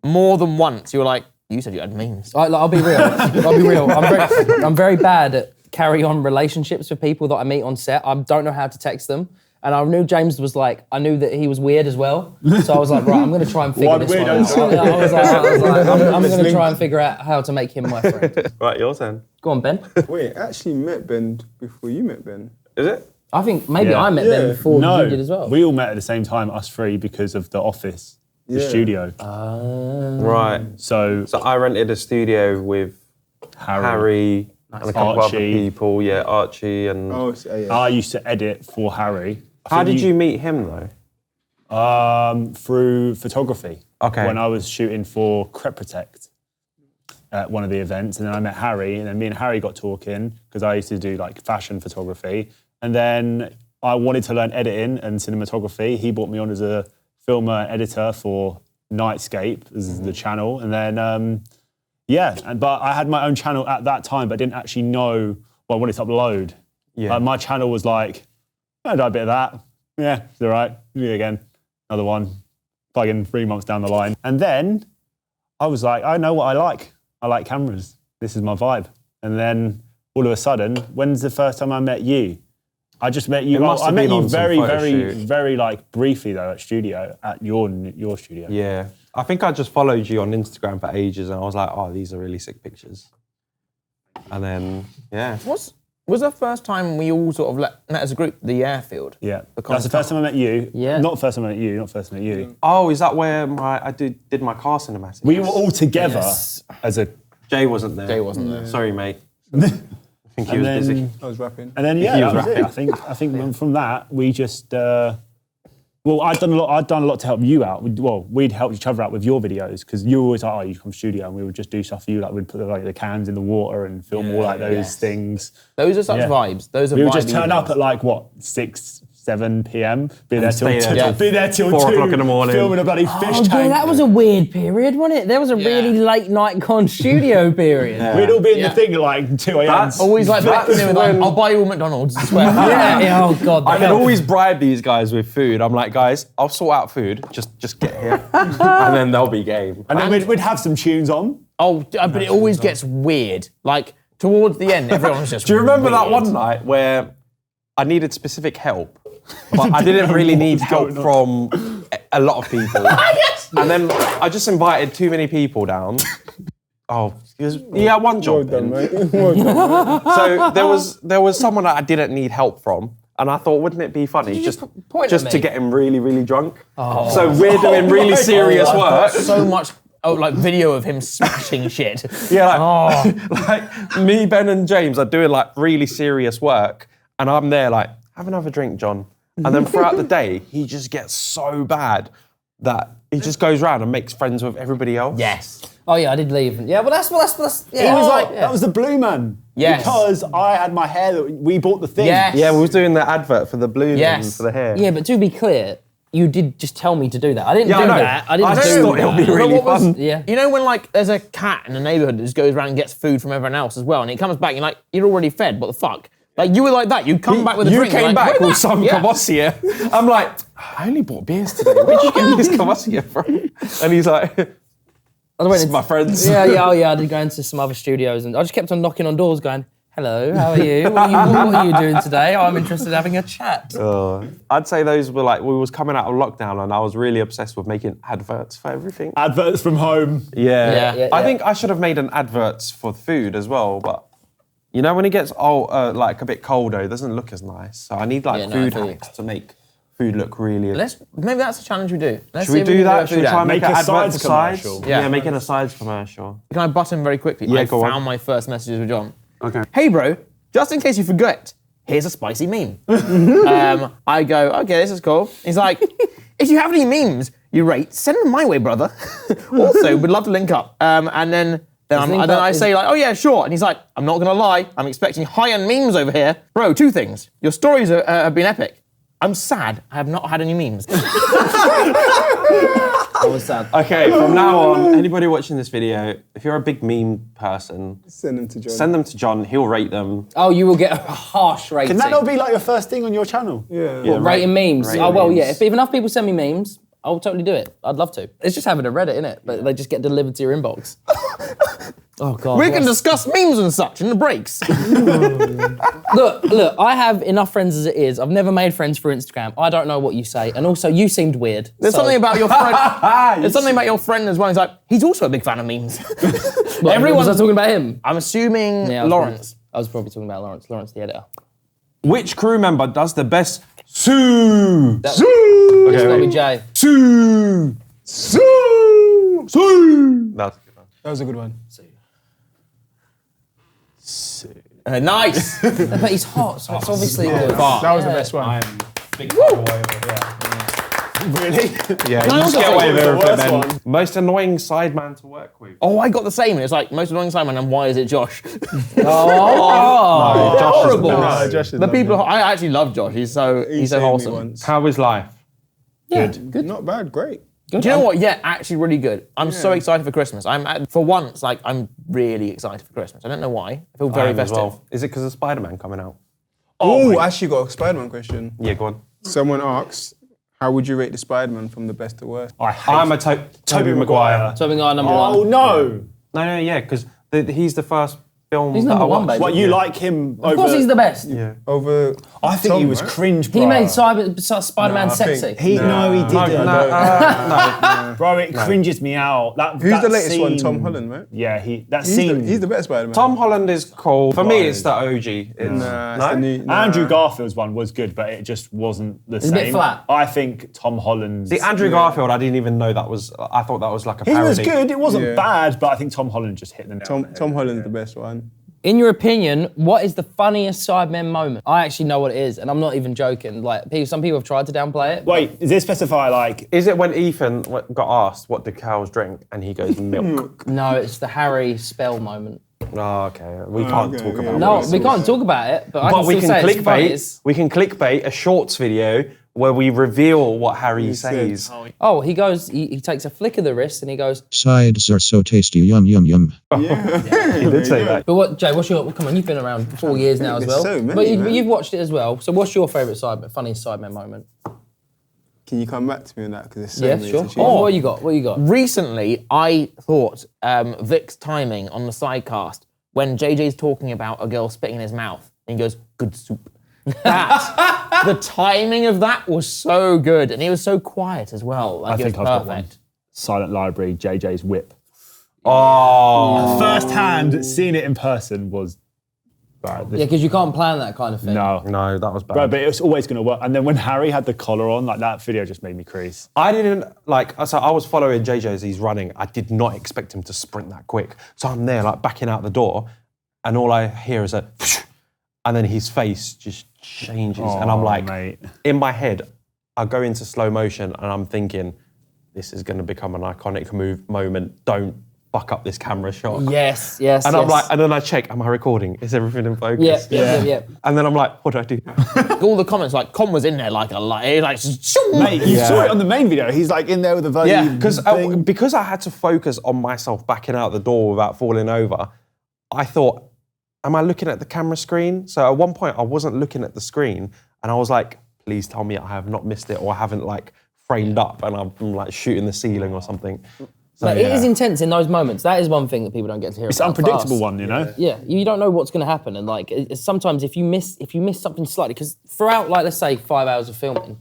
more than once you were like, you said you had memes. I'll be real. I'm very bad at carry on relationships with people that I meet on set. I don't know how to text them. And I knew James was like, I knew that he was weird as well. So I was like, right, I'm going to try and figure this one out. I was like, I'm going to try and figure out how to make him my friend. Right, your turn. Go on, Ben. Wait, I actually met Ben before you met Ben. Is it? I think maybe I met Ben before you did as well. We all met at the same time, us three, because of the office. The studio. Right. So I rented a studio with Harry and a couple other people. Yeah, Archie and... Oh, so, yeah. I used to edit for Harry. How did you meet him though? Through photography. Okay. When I was shooting for Crep Protect at one of the events, and then I met Harry, and then me and Harry got talking because I used to do like fashion photography, and then I wanted to learn editing and cinematography. He brought me on as a filmer and editor for Nightscape, this is the channel, and then but I had my own channel at that time, but didn't actually know what I wanted to upload. Yeah. My channel was like, I did a bit of that. Yeah, it's all right. Do it again. Another one. Plug in 3 months down the line. And then I was like, I know what I like. I like cameras. This is my vibe. And then all of a sudden, when's the first time I met you? I just met you. I met you very like briefly though at your studio. Yeah. I think I just followed you on Instagram for ages and I was like, oh, these are really sick pictures. And then, yeah. Was the first time we all sort of met as a group, the airfield? Yeah. That's the first time I met you. Yeah. Not the first time I met you. Oh, is that where I did my car cinematics? We were all together as a... Jay wasn't there. Sorry, mate. I think he was busy. I was rapping. And then that was it. I think from that we just I'd done a lot to help you out. We'd helped each other out with your videos because you were always like, oh, you come studio, and we would just do stuff for you. Like we'd put like the cans in the water and film all like those things. Those are such vibes. Those are. We would just turn up at like 6, 7 p.m. Be there till 4 o'clock in the morning, filming a bloody fish tank. Yeah, that was a weird period, wasn't it? There was a really late night con studio period. Yeah. We'd all be in the thing at like 2 a.m. Always like back in like, I'll buy you all McDonald's. I swear. Oh god. I can always bribe these guys with food. I'm like, guys, I'll sort out food. Just get here, and then they'll be game. And then we'd have some tunes on. Oh, but it always gets weird. Like towards the end, everyone's just. Do you remember weird. that one night where I needed specific help? But I didn't really need help from a lot of people. Yes. And then I just invited too many people down. Oh, he had one job. Well done, mate. Well done, mate. So there was someone that I didn't need help from. And I thought, wouldn't it be funny just to get him really, really drunk? Oh. So we're doing really serious work. So much like video of him smashing shit. Yeah, like me, Ben and James are doing like really serious work. And I'm there like, have another drink, John. And then throughout the day, he just gets so bad that he just goes around and makes friends with everybody else. Yes. Oh yeah, I did leave. Yeah, well that's He was like, that was the Blue Man. Yes. Because I had my hair, we bought the thing. Yes. Yeah, we was doing the advert for the Blue Man for the hair. Yeah, but to be clear, you did just tell me to do that. I didn't do that. I just thought it would be really fun. You know when like there's a cat in the neighbourhood that just goes around and gets food from everyone else as well, and it comes back, you're like, you're already fed, what the fuck? Like, you were like that. You come back with a drink. You came back with some Kvass here. I'm like, I only bought beers today. Where'd you get this Cavassier from? And he's like, this is my friends. Yeah, I did go into some other studios and I just kept on knocking on doors going, hello, how are you? What are you doing today? I'm interested in having a chat. I'd say those were like, we was coming out of lockdown and I was really obsessed with making adverts for everything. Adverts from home. Yeah. I think I should have made an adverts for food as well, but you know, when it gets like a bit colder, it doesn't look as nice. So I need like food hacks to make food look really... Maybe that's a challenge we do. Should we do that? Should we try and make an advert for sides? commercial. Yeah, making a sides commercial. Can I butt in very quickly? Yeah, I go on. found my first messages with John. Okay. Hey bro, just in case you forget, here's a spicy meme. I go, okay, this is cool. He's like, if you have any memes you rate, send them my way, brother. Also, we'd love to link up. And then I say like, oh yeah, sure. And he's like, I'm not gonna lie, I'm expecting high-end memes over here. Bro, 2 things. Your stories have been epic. I'm sad, I have not had any memes. I was sad. Okay, from now on, anybody watching this video, if you're a big meme person, Send them to John. send them to John, he'll rate them. Oh, you will get a harsh rating. Can that not be like your first thing on your channel? Yeah. Yeah, Rating memes. rating Oh, well, memes. yeah. If enough people send me memes, I'll totally do it. I'd love to. It's just having a Reddit, innit? But they just get delivered to your inbox. Oh, God. We can discuss memes and such in the breaks. Look, I have enough friends as it is. I've never made friends for Instagram. I don't know what you say. And also, you seemed weird. There's something about your friend. There's something about your friend as well. He's like, he's also a big fan of memes. Was I talking about him? I'm assuming Yeah, I was Lawrence. I was probably talking about Lawrence. Lawrence, the editor. Which crew member does the best Sue? It's Okay, gotta be wait. Jay. Sue! Sue! That's a good one. That was a good one. Nice. But he's hot, so it's obviously good. That was the best one. Big Really? Yeah, you just get away with everything then. Most annoying sideman to work with. Oh, I got the same. It's like, most annoying Simon, and why is it Josh? Josh is horrible. the best. No, Josh is The lovely. people, I actually love Josh. He's so He saved me wholesome. once. How is life? Good. Not bad, great. Do you know what? Yeah, actually really good. I'm so excited for Christmas. For once, like, I'm really excited for Christmas. I don't know why. I feel very As festive. well. Is it because of Spider-Man coming out? Oh, actually got a Spider-Man question. Yeah, go on. Someone asks, how would you rate the Spider-Man from the best to worst? I'm a Tobey Maguire. Tobey Maguire number Oh one. no! No, yeah, because he's the first film He's that number I one, watched. baby. What, you like him over... Of course he's the best. Yeah. Over I think Tom, he was right? cringe, bro. He made Spider-Man No, I think- sexy. No, he didn't. No. Bro, it cringes me out. Who's the latest one? Tom Holland, right? Yeah, that He's scene. the best Spider-Man. Tom Holland is cool. For me, it's the OG. It's, Nah, it's the new, Andrew Garfield's one was good, but it just wasn't the same. a bit flat. I think Tom Holland's... The Andrew Garfield, I didn't even know that was. I thought that was like a He parody. was good, it wasn't Yeah. bad, but I think Tom Holland just hit the nail on the head. Tom Holland's the best one. In your opinion, what is the funniest Sidemen moment? I actually know what it is, and I'm not even joking. Like, some people have tried to downplay it. Wait, does this specify like... Is it when Ethan got asked what do cows drink and he goes milk? No, it's the Harry spell moment. Oh, okay. We can't okay, talk yeah. about No, it. we can't talk about it, but I But can we still can say it's funny. clickbait. We can clickbait a shorts video where we reveal what Harry said. says. Oh, he goes, he takes a flick of the wrist and he goes, Sides are so tasty, yum yum yum. He did say that. but what, Jay, come on, you've been around 4 years now as There's well. so many, but man. you've watched it as well. So what's your favourite funniest Sidemen moment? Can you come back to me on that? Because there's so Yeah, many sure. to choose. Oh, what you got? What you got? Recently, I thought Vic's timing on the sidecast when JJ's talking about a girl spitting in his mouth and he goes, good soup. That, the timing of that was so good, and he was so quiet as well. Like, I it think was I've got one. perfect. Silent Library, JJ's whip. Oh. First hand, seeing it in person was... Yeah, because you can't plan that kind of thing. No. No, that was bad. Bro, but it was always going to work. And then when Harry had the collar on, like that video just made me crease. I didn't, so I was following JJ as he's running. I did not expect him to sprint that quick. So I'm there, like, backing out the door, and all I hear is a, and then his face just changes. And I'm like, mate. in my head, I go into slow motion, and I'm thinking, this is going to become an iconic moment. Don't fuck up this camera shot. Yes. And I'm like, and then I check, am I recording? Is everything in focus? Yeah. And then I'm like, what do I do? All the comments, like, Con was in there like a light, like, Mate, you saw it on the main video. He's like in there with a bloody Yeah, Because I had to focus on myself backing out the door without falling over, I thought, am I looking at the camera screen? So at one point I wasn't looking at the screen and I was like, please tell me I have not missed it or I haven't like framed up and I'm like shooting the ceiling or something. So, But it is intense in those moments. That is one thing that people don't get to hear. It's about. an unpredictable For us, one, you know? Yeah, you don't know what's going to happen, and like sometimes if you miss something slightly, because throughout like let's say 5 hours of filming,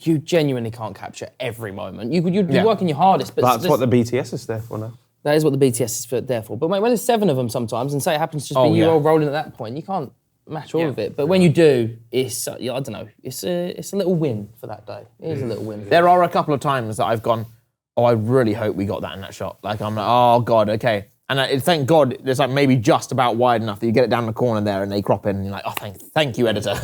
you genuinely can't capture every moment. You're working your hardest, but that's what the BTS is there for now. That is what the BTS is there for. But when there's 7 of them sometimes, and say it happens to just be you all rolling at that point, you can't match all of it. But when you do, it's I don't know, it's a little win for that day. It is a little win. There are a couple of times that I've gone, oh, I really hope we got that in that shot. Like, I'm like, oh, God, okay. And thank God there's like maybe just about wide enough that you get it down the corner there and they crop in and you're like, oh, thank you, editor.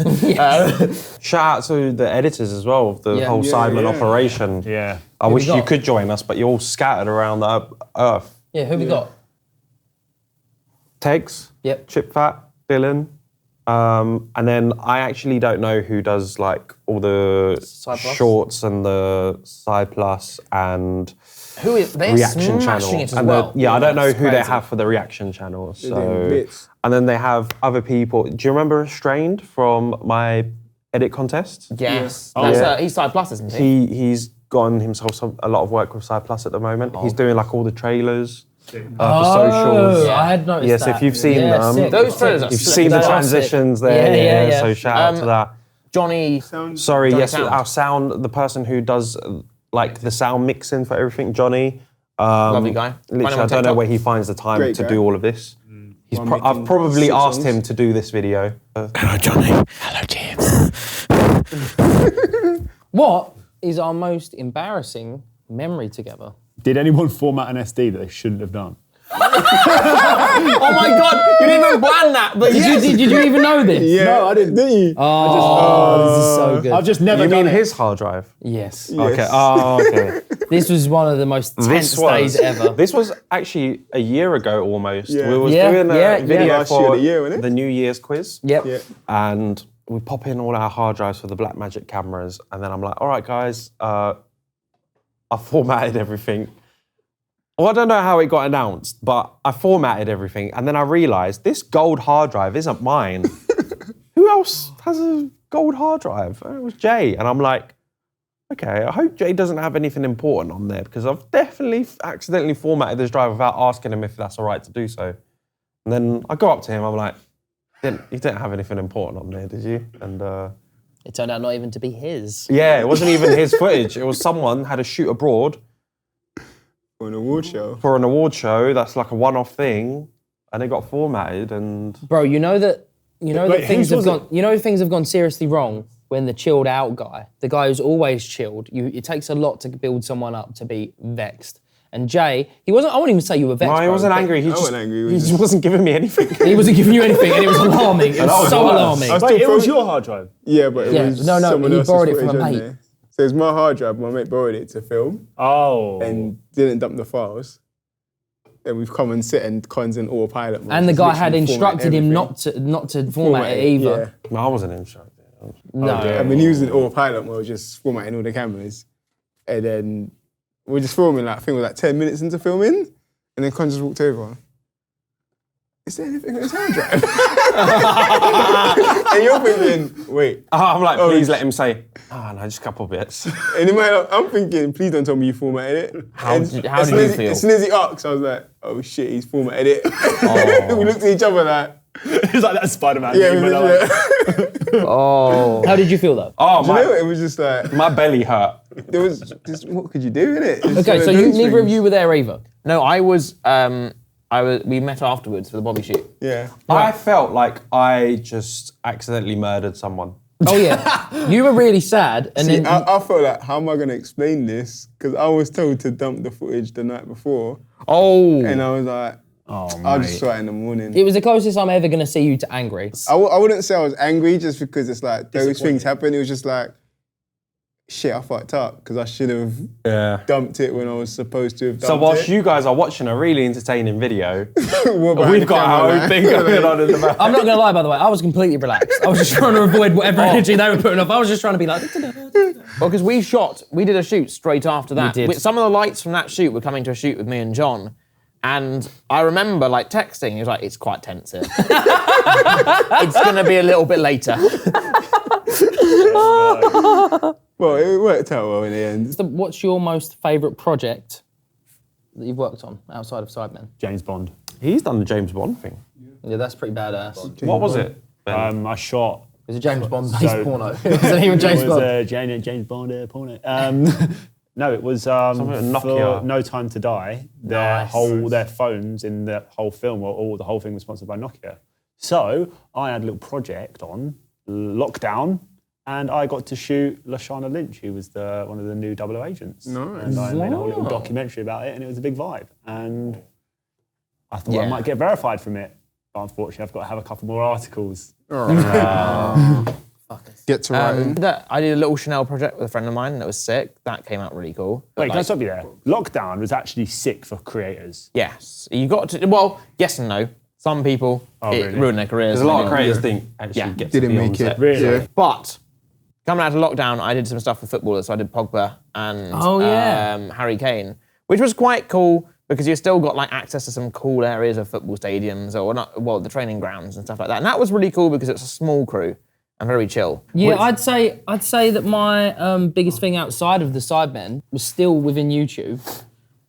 Shout out to the editors as well, the whole SIDEMEN operation. Yeah. I wish you could join us, but you're all scattered around the earth. Yeah, who have we got? Tegs, Yep. Chip Fat, Dylan, and then I actually don't know who does like all the Side Plus? shorts and the Side Plus and Who is, they're reaction smashing channel. it as And well. I don't know It's who they crazy. have for the reaction channel. doing So, bits. and then they have other people. Do you remember Restrained from my edit contest? Yes. Oh, That's, yeah. he's Side Plus, isn't he? He's gotten himself a lot of work with Side Plus at the moment. He's doing like all the trailers for socials. I had noticed Yes, that. if you've seen them, sick. Those trailers are you've sick. seen the They are sick. transitions there. Yeah. So shout out to that. Johnny. Sorry, Johnny yes, Sound. our sound, the person who does like the sound mixing for everything, Johnny. Lovely guy. Find him Literally, on I don't know TikTok. where he finds the time Great to guy. do all of this. I've probably 6 asked songs. him to do this video. Hello, Johnny. Hello, James. What is our most embarrassing memory together? Did anyone format an SD that they shouldn't have done? Oh my God, you didn't even plan that, but Did you even know this? Yeah. No, I didn't. Didn't you? Oh, this is so good. I've just never You done mean it. his hard drive? Yes. Okay. Oh, okay. This was one of the most tense days ever. This was actually a year ago almost. Yeah. We was Yeah, doing a yeah, video yeah. Last year, for the year, wasn't it? the New Year's quiz. Yep. Yeah. And we pop in all our hard drives for the Blackmagic cameras, and then I'm like, all right, guys, I formatted everything. Well, I don't know how it got announced, but I formatted everything, and then I realised this gold hard drive isn't mine. Who else has a gold hard drive? It was Jay, and I'm like, okay, I hope Jay doesn't have anything important on there because I've definitely accidentally formatted this drive without asking him if that's all right to do so. And then I go up to him, I'm like, you didn't have anything important on there, did you? And It turned out not even to be his. yeah, it wasn't even his footage. It was someone had a shoot abroad For an award show. for an award show. That's like a one-off thing, and it got formatted. And Bro, you know that Wait, things whose have was gone. Things have gone seriously wrong when the chilled out guy, the guy who's always chilled. It takes a lot to build someone up to be vexed. And Jay, he wasn't. I wouldn't even say you were vexed. no, he bro, wasn't but angry. He wasn't angry, he just wasn't giving me anything. He wasn't giving you anything, and it was alarming. It was so alarming. I was Wait, still it was pro- your hard drive? Yeah, but it Yeah, was no, someone you else's borrowed it from footage a on mate. there. So it's my hard drive. My mate borrowed it to film Oh. and didn't dump the files. And we've come and sit and cons in autopilot mode. And the Just guy had literally format instructed him everything. not to format it either. Yeah. No, I wasn't instructed. No. I mean, he was in autopilot mode, just formatting all the cameras. And then we're just filming, like, I think it was like 10 minutes into filming. And then Con just walked over. Is there anything on his hard drive? And you're thinking, wait. I'm like, please let him say, no, just a couple bits. And in my head, I'm thinking, please don't tell me you formatted it. How And did as you soon as feel? As soon as he asked, I was like, oh shit, he's formatted it. We looked at each other like, It's like that Spider-Man. yeah, meme we where was they're like, like, Oh. How did you feel though? Oh, you know, it was just like, my belly hurt. there was just, what could you do in it? Okay, so neither of you were there either. No, I was. We met afterwards for the Bobby shoot. Yeah. I felt like I just accidentally murdered someone. Oh yeah, you were really sad, and See, then I felt like, how am I going to explain this? Because I was told to dump the footage the night before. Oh. And I was like, I'll just saw it in the morning. it was the closest I'm ever gonna see you to angry. I wouldn't say I was angry just because it's like those things happen. It was just like, shit, I fucked up because I should have dumped it when I was supposed to have dumped So whilst it. you guys are watching a really entertaining video, We're behind we've the got our camera, own thing like- going on in the back. I'm not gonna lie, by the way, I was completely relaxed. I was just trying to avoid whatever energy they were putting off. I was just trying to be like. Well, because we did a shoot straight after that. We did. Some of the lights from that shoot were coming to a shoot with me and John. And I remember like texting, he was like, it's quite tense here. It's gonna be a little bit later. Well, it worked out well in the end. So what's your most favourite project that you've worked on outside of Sidemen? James Bond. He's done the James Bond thing. Yeah, that's pretty badass. What was it? I shot. Is it James Bond based So- porno? Is it even James It was Bond? James Bond porno. No, it was Something with Nokia. for No Time to Die. Their phones in the whole film, or the whole thing was sponsored by Nokia. So I had a little project on lockdown, and I got to shoot Lashana Lynch, who was one of the new 00 agents. Nice. And I made a whole little documentary about it, and it was a big vibe. And I thought I might get verified from it, but unfortunately, I've got to have a couple more articles. Get to writing. I did a little Chanel project with a friend of mine, and it was sick. That came out really cool. But Wait, can I stop you there? Lockdown was actually sick for creators. yes, you got to. Well, yes and no. Some people it ruined their careers. There's a lot of creators think actually get to Didn't be on make set. it. Really? Yeah. But coming out of lockdown, I did some stuff with footballers. So I did Pogba and Harry Kane, which was quite cool because you still got like access to some cool areas of football stadiums or not, well, the training grounds and stuff like that. And that was really cool because it's a small crew and very chill. Yeah, I'd say that my biggest thing outside of the Sidemen was still within YouTube.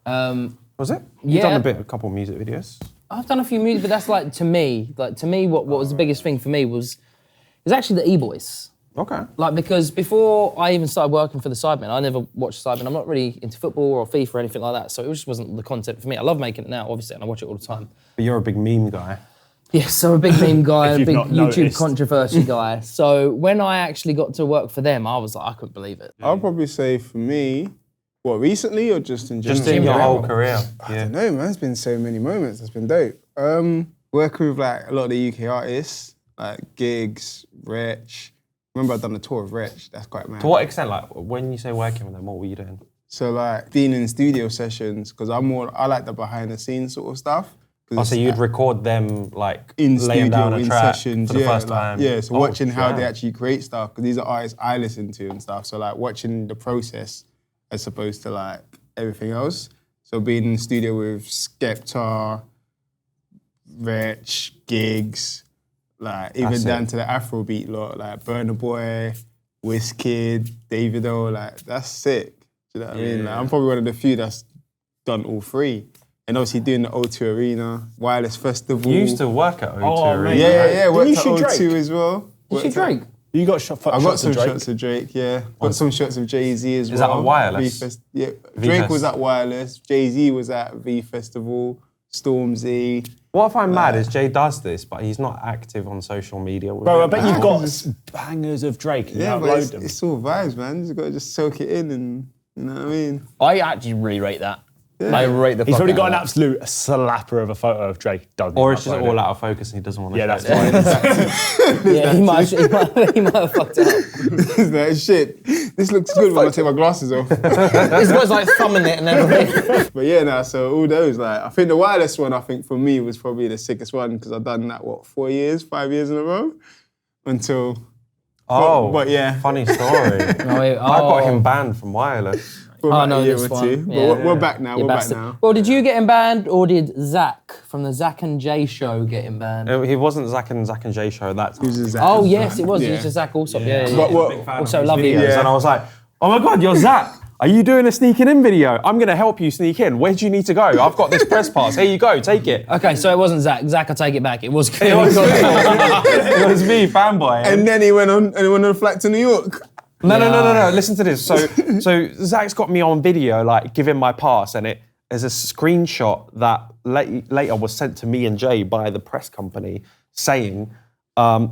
Was it? Yeah. You've done a couple of music videos. I've done a few music, but that's like to me, what was the biggest thing for me was actually the E-Boys. Okay. Like, because before I even started working for the Sidemen, I never watched Sidemen. I'm not really into football or FIFA or anything like that, so it just wasn't the concept for me. I love making it now, obviously, and I watch it all the time. But you're a big meme guy. Yes, I'm a big meme guy, a you've big not YouTube noticed. controversy guy. So when I actually got to work for them, I was like, I couldn't believe it. I'll probably say for me, what, recently or just in general? Just in your whole career. I don't know, man. There's been so many moments. It's been dope. Working with like a lot of the UK artists, like Gigs, Wretch. Remember I'd done a tour of Wretch. That's quite mad. To what extent, like, when you say working with them, what were you doing? So like being in studio sessions, because I like the behind the scenes sort of stuff. Oh, so you'd record them, like, in laying studio, down a in track sessions, for the first like, time? Yeah, so Oh, watching how they shit. actually create stuff, because these are artists I listen to and stuff. So like watching the process as opposed to like everything else. So being in the studio with Skepta, Wretch, Gigs, like even That's down it. to the Afrobeat lot, like Burna Boy, Wizkid, Davido, like that's sick. Do you know what I mean? Like, I'm probably one of the few that's done all three. And obviously doing the O2 Arena, Wireless Festival. You used to work at O2 Oh, Arena. mate. Yeah. Didn't Worked you at shoot O2 Drake? as well. You Worked Drake? You got shot. I got shots some of Drake? shots of Drake, yeah. Got some shots of Jay-Z as well. Is that at Wireless? Yeah. V Drake Fest. was at Wireless. Jay-Z was at V Festival, Stormzy. What I find mad is Jay does this, but he's not active on social media. With Bro, I it. bet you've got bangers of Drake. And Yeah, you but upload them. it's all vibes, man. You just got to just soak it in and, you know what I mean? I actually really rate that. I rate the He's fuck probably out got of an that. absolute slapper of a photo of Drake. Doesn't Or he? it's just Upload all it. out of focus and he doesn't want to Yeah, show that's it. fine. Yeah, he might have fucked it up. It's like, shit, this looks good when I take my glasses off. This guy's like thumbing it and everything. But yeah, nah, so all those, like, I think the Wireless one, I think for me was probably the sickest one because I've done that, 5 years in a row? Until, Oh, but yeah. funny story. I got him banned from Wireless. for about no, a year this or one. two. But Yeah. we're back now, You we're back bastard. now. Well, did you get him banned or did Zach from the Zach and Jay show get him banned? He wasn't Zach and Jay show. That's Who's a Zach? Oh, yes, it was. Yeah. It was a Zach also. Yeah. What- Also lovely. videos, Yeah. and I was like, "Oh my god, you're Zach! Are you doing a sneaking in video? I'm gonna help you sneak in. Where do you need to go? I've got this press pass. Here you go, take it." Okay, so it wasn't Zach. Zach, I take it back. It was. It was me. It was me, fanboy. And then he went on a flight to New York. No. Listen to this. So Zach's got me on video, like giving my pass, and there's a screenshot that later was sent to me and Jay by the press company saying.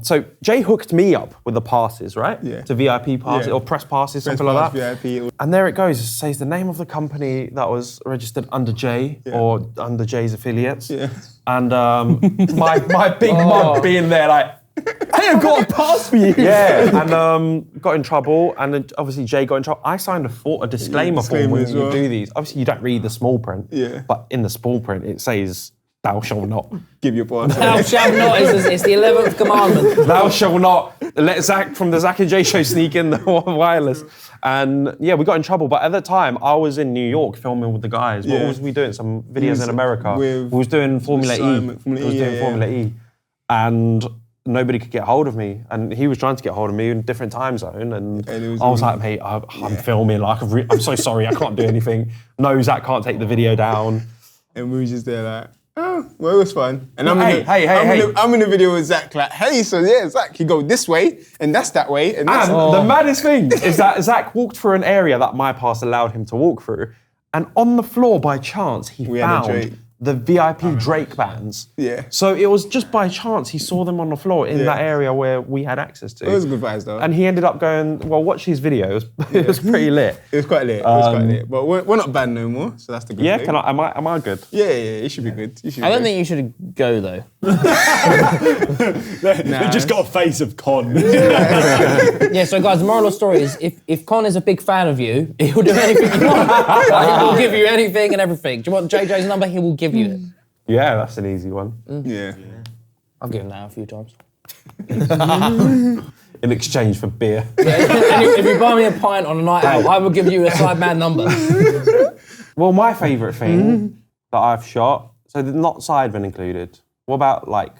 So Jay hooked me up with the passes, right? Yeah. To VIP passes Yeah. or press passes, something Press like pass, that. VIP. And there it goes. It says the name of the company that was registered under Jay or under Jay's affiliates. Yeah. And my big mug being there like, hey, I've got a pass for you. Yeah, and got in trouble. And then obviously Jay got in trouble. I signed a disclaimer form when as you well. do these. Obviously you don't read the small print. Yeah. But in the small print it says, thou shalt not. Give your pass. Thou shalt not. It's the 11th commandment. Thou shalt not let Zach from the Zach and Jay show sneak in the Wireless. And yeah, we got in trouble. But at the time, I was in New York filming with the guys. What Yeah. was we doing? Some videos was in America. with We was doing Formula E. Simon, Formula We was E, doing yeah, Formula E. And nobody could get hold of me, and he was trying to get hold of me in a different time zone, and I was like, mate, I'm filming, like, I'm so sorry, I can't do anything. No, Zach can't take the video down. And we were just there like, oh, well, it was fun. And I'm in the video with Zach, like, hey, so yeah, Zach, you go this way, and that's that way, and that's... The maddest thing is that Zach walked through an area that my pass allowed him to walk through, and on the floor, by chance, he found the VIP Drake bands. Yeah. So it was just by chance he saw them on the floor in that area where we had access to. It was good vibes though. And he ended up going, well, watch his videos. It was pretty lit. It was quite lit. It was quite lit. But we're not banned no more, so that's the good thing. Yeah, am I good? Yeah, it should be good. I don't think you should go though. You just got a face of Con. Yeah, so guys, the moral of the story is if Con is a big fan of you, he'll do anything you want. Like, he'll give you anything and everything. Do you want JJ's number? He will give you it. Yeah, that's an easy one. Yeah. I've given that a few times. In exchange for beer. Yeah, if you buy me a pint on a night out, I will give you a Sideman number. Well, my favourite thing that I've shot, so not Sidemen included. What about like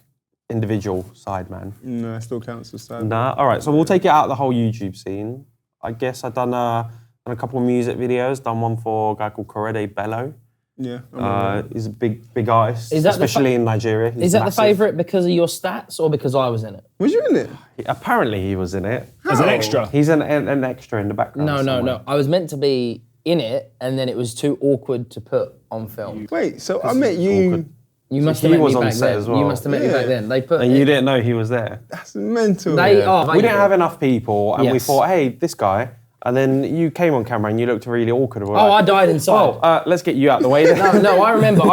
individual Sideman? No, it still counts as side. Nah, all right, so we'll take it out of the whole YouTube scene. I guess I've done a couple of music videos, done one for a guy called Korede Bello. Yeah. He's a big artist, Is that especially in Nigeria. He's Is that massive. the favourite because of your stats or because I was in it? Was you in it? Apparently he was in it. As an extra. He's an extra in the background. No. I was meant to be in it, and then it was too awkward to put on film. Wait, so I met you... You must He have met was me on back set then. as well. You must have met me back then. They put And you didn't know he was there. That's mental. They are. We didn't have enough people, and we Yes. thought, hey, this guy. And then you came on camera and you looked really awkward. We're Oh, like, I died inside. let's get you out the way then. No, I remember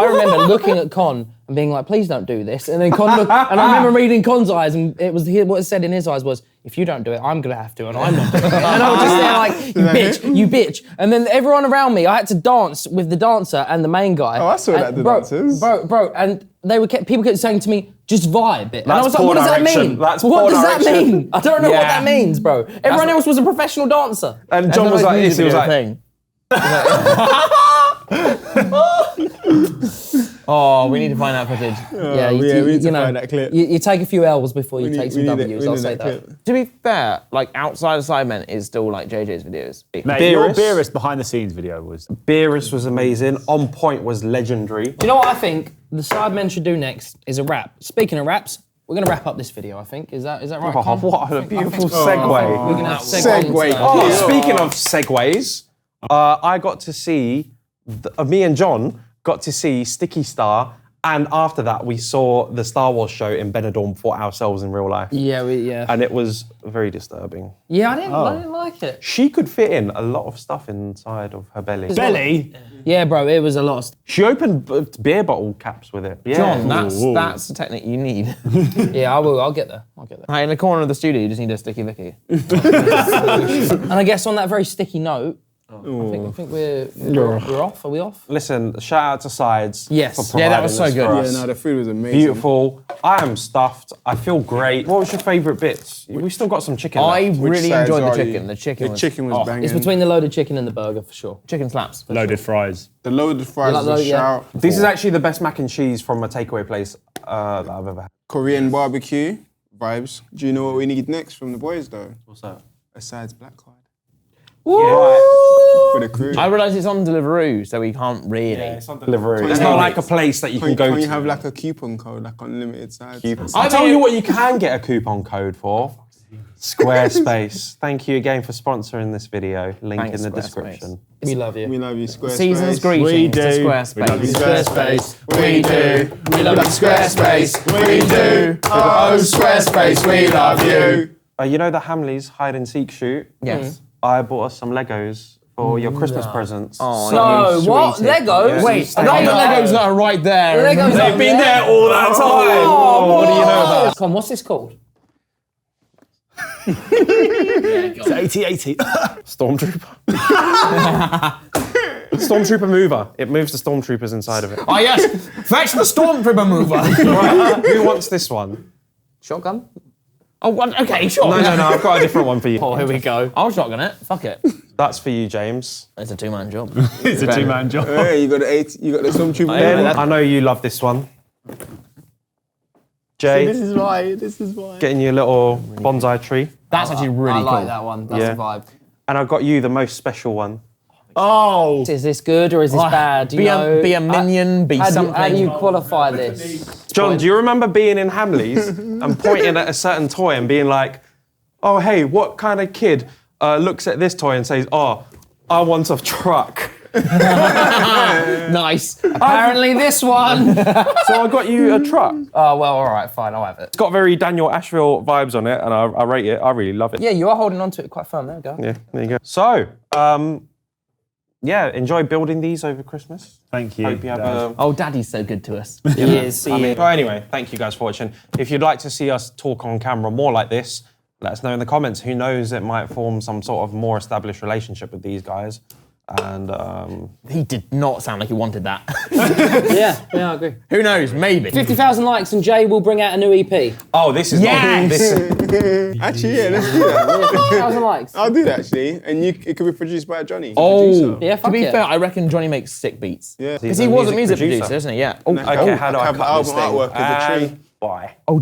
looking at Con and being like, please don't do this. And then Con looked, and I remember reading Con's eyes, and it was what it said in his eyes was, if you don't do it, I'm gonna have to, and I'm not doing it. And I was just there like, you bitch. And then everyone around me, I had to dance with the dancer and the main guy. Oh, I saw that, the dancers. Bro, and people kept saying to me, just vibe it. And I That's was like, what does that porn mean? direction. What That's does porn that direction. mean? I don't know what Yeah. that means, bro. Everyone else was a professional dancer. And John was like this, he was like, Oh, we need to find that footage. Yeah, we need to find that clip. You take a few L's before you take some we need W's, we I'll need say that that. clip. To be fair, like outside of Sidemen is still like JJ's videos. Mate, your Beerus. Beerus behind the scenes video was... Beerus was amazing. On Point was legendary. Do you know what I think the Sidemen should do next is a rap. Speaking of raps, we're going to wrap up this video, I think. Is that right, Oh, Con? what a beautiful We're segue. going to have segue. Segue. Oh, speaking of segues, I got to see, me and John got to see Sticky Star, and after that we saw the Star Wars show in Benidorm for ourselves in real life. Yeah. And it was very disturbing. Yeah, I didn't like it. She could fit in a lot of stuff inside of her belly. Belly? Yeah, bro, it was a lot. She opened beer bottle caps with it. Yeah. John, that's the technique you need. Yeah, I'll get there. Right, in the corner of the studio, you just need a sticky Vicky. And I guess on that very sticky note, I think we're off. Are we off? Listen, shout out to Sides. Yes. For Yeah, that providing was so this good. for Yeah, us. no, the food was amazing. Beautiful. I am stuffed. I feel great. What was your favourite bits? We've still got some chicken I left. really sides enjoyed the are you? chicken. The chicken was was banging. It's between the loaded chicken and the burger for sure. chicken slaps. Loaded fries. The loaded fries like was a those, yeah. shout. This is actually the best mac and cheese from a takeaway place that I've ever had. Korean barbecue vibes. Do you know what we need next from the boys though? What's that? A sides black card. Yeah. For the crew. I realise it's on Deliveroo, so we can't really. It's on Deliveroo. It's you- not like a place that you can go Can to. you have like a coupon code, like unlimited sides? I'll tell you what you can get a coupon code for. Squarespace. Thank you again for sponsoring this video. Link Thanks, in the Squarespace. description. We love you. We love you, Squarespace. Season's greetings We to do. Squarespace. We love you, Squarespace. We do. We love Squarespace. We do. Oh, Squarespace, we love you. You know the Hamleys hide and seek shoot? Yes. I bought us some Legos for your Christmas presents. Oh, No, you what? sweetie. Legos? Wait, not the Legos that are right there. Legos They've up been there all that time. Oh, What do you know about Come on, what's this called? It's 80-80. Stormtrooper. Stormtrooper mover. It moves the stormtroopers inside of it. Oh yes, fetch the Stormtrooper mover. Right, who wants this one? Shotgun? Oh, what? Okay, sure. No, I've got a different one for you. Oh, here we go. I'll shotgun it. Fuck it. That's for you, James. It's a two-man job. It's a two-man job. Hey, you got the Stormtrooper. Ben, I know you love this one. Jay, This is why. getting you a little bonsai tree. That's actually really I like cool. that one. That's Yeah. the vibe. And I've got you the most special one. Oh, Is this good or is this bad? Do you know? Be a minion, be How something. do you qualify this? John, do you remember being in Hamleys and pointing at a certain toy and being like, oh, hey, what kind of kid looks at this toy and says, oh, I want a truck? Nice. Apparently this one. So I got you a truck. Oh, well, all right, fine, I'll have it. It's got very Daniel Asheville vibes on it, and I rate it. I really love it. Yeah, you are holding on to it quite firm. There we go. Yeah, there you go. So, yeah, enjoy building these over Christmas. thank you. Hope you have Dad. a... Oh, Daddy's so good to us. He is. Well, anyway, thank you guys for watching. If you'd like to see us talk on camera more like this, let us know in the comments. Who knows, it might form some sort of more established relationship with these guys. And He did not sound like he wanted that. Yeah, I agree. Who knows? Maybe. 50,000 likes and Jay will bring out a new EP. oh, this is Yes! Actually, yeah, let's do that. 50,000 likes. I'll do that actually, and it could be produced by Johnny. Oh, Yeah, to fuck be yeah. fair, I reckon Johnny makes sick beats. Yeah. Because he was a music producer, isn't he? Yeah. Oh, Okay, how do I Have cut this album thing? artwork of the tree. And bye. oh,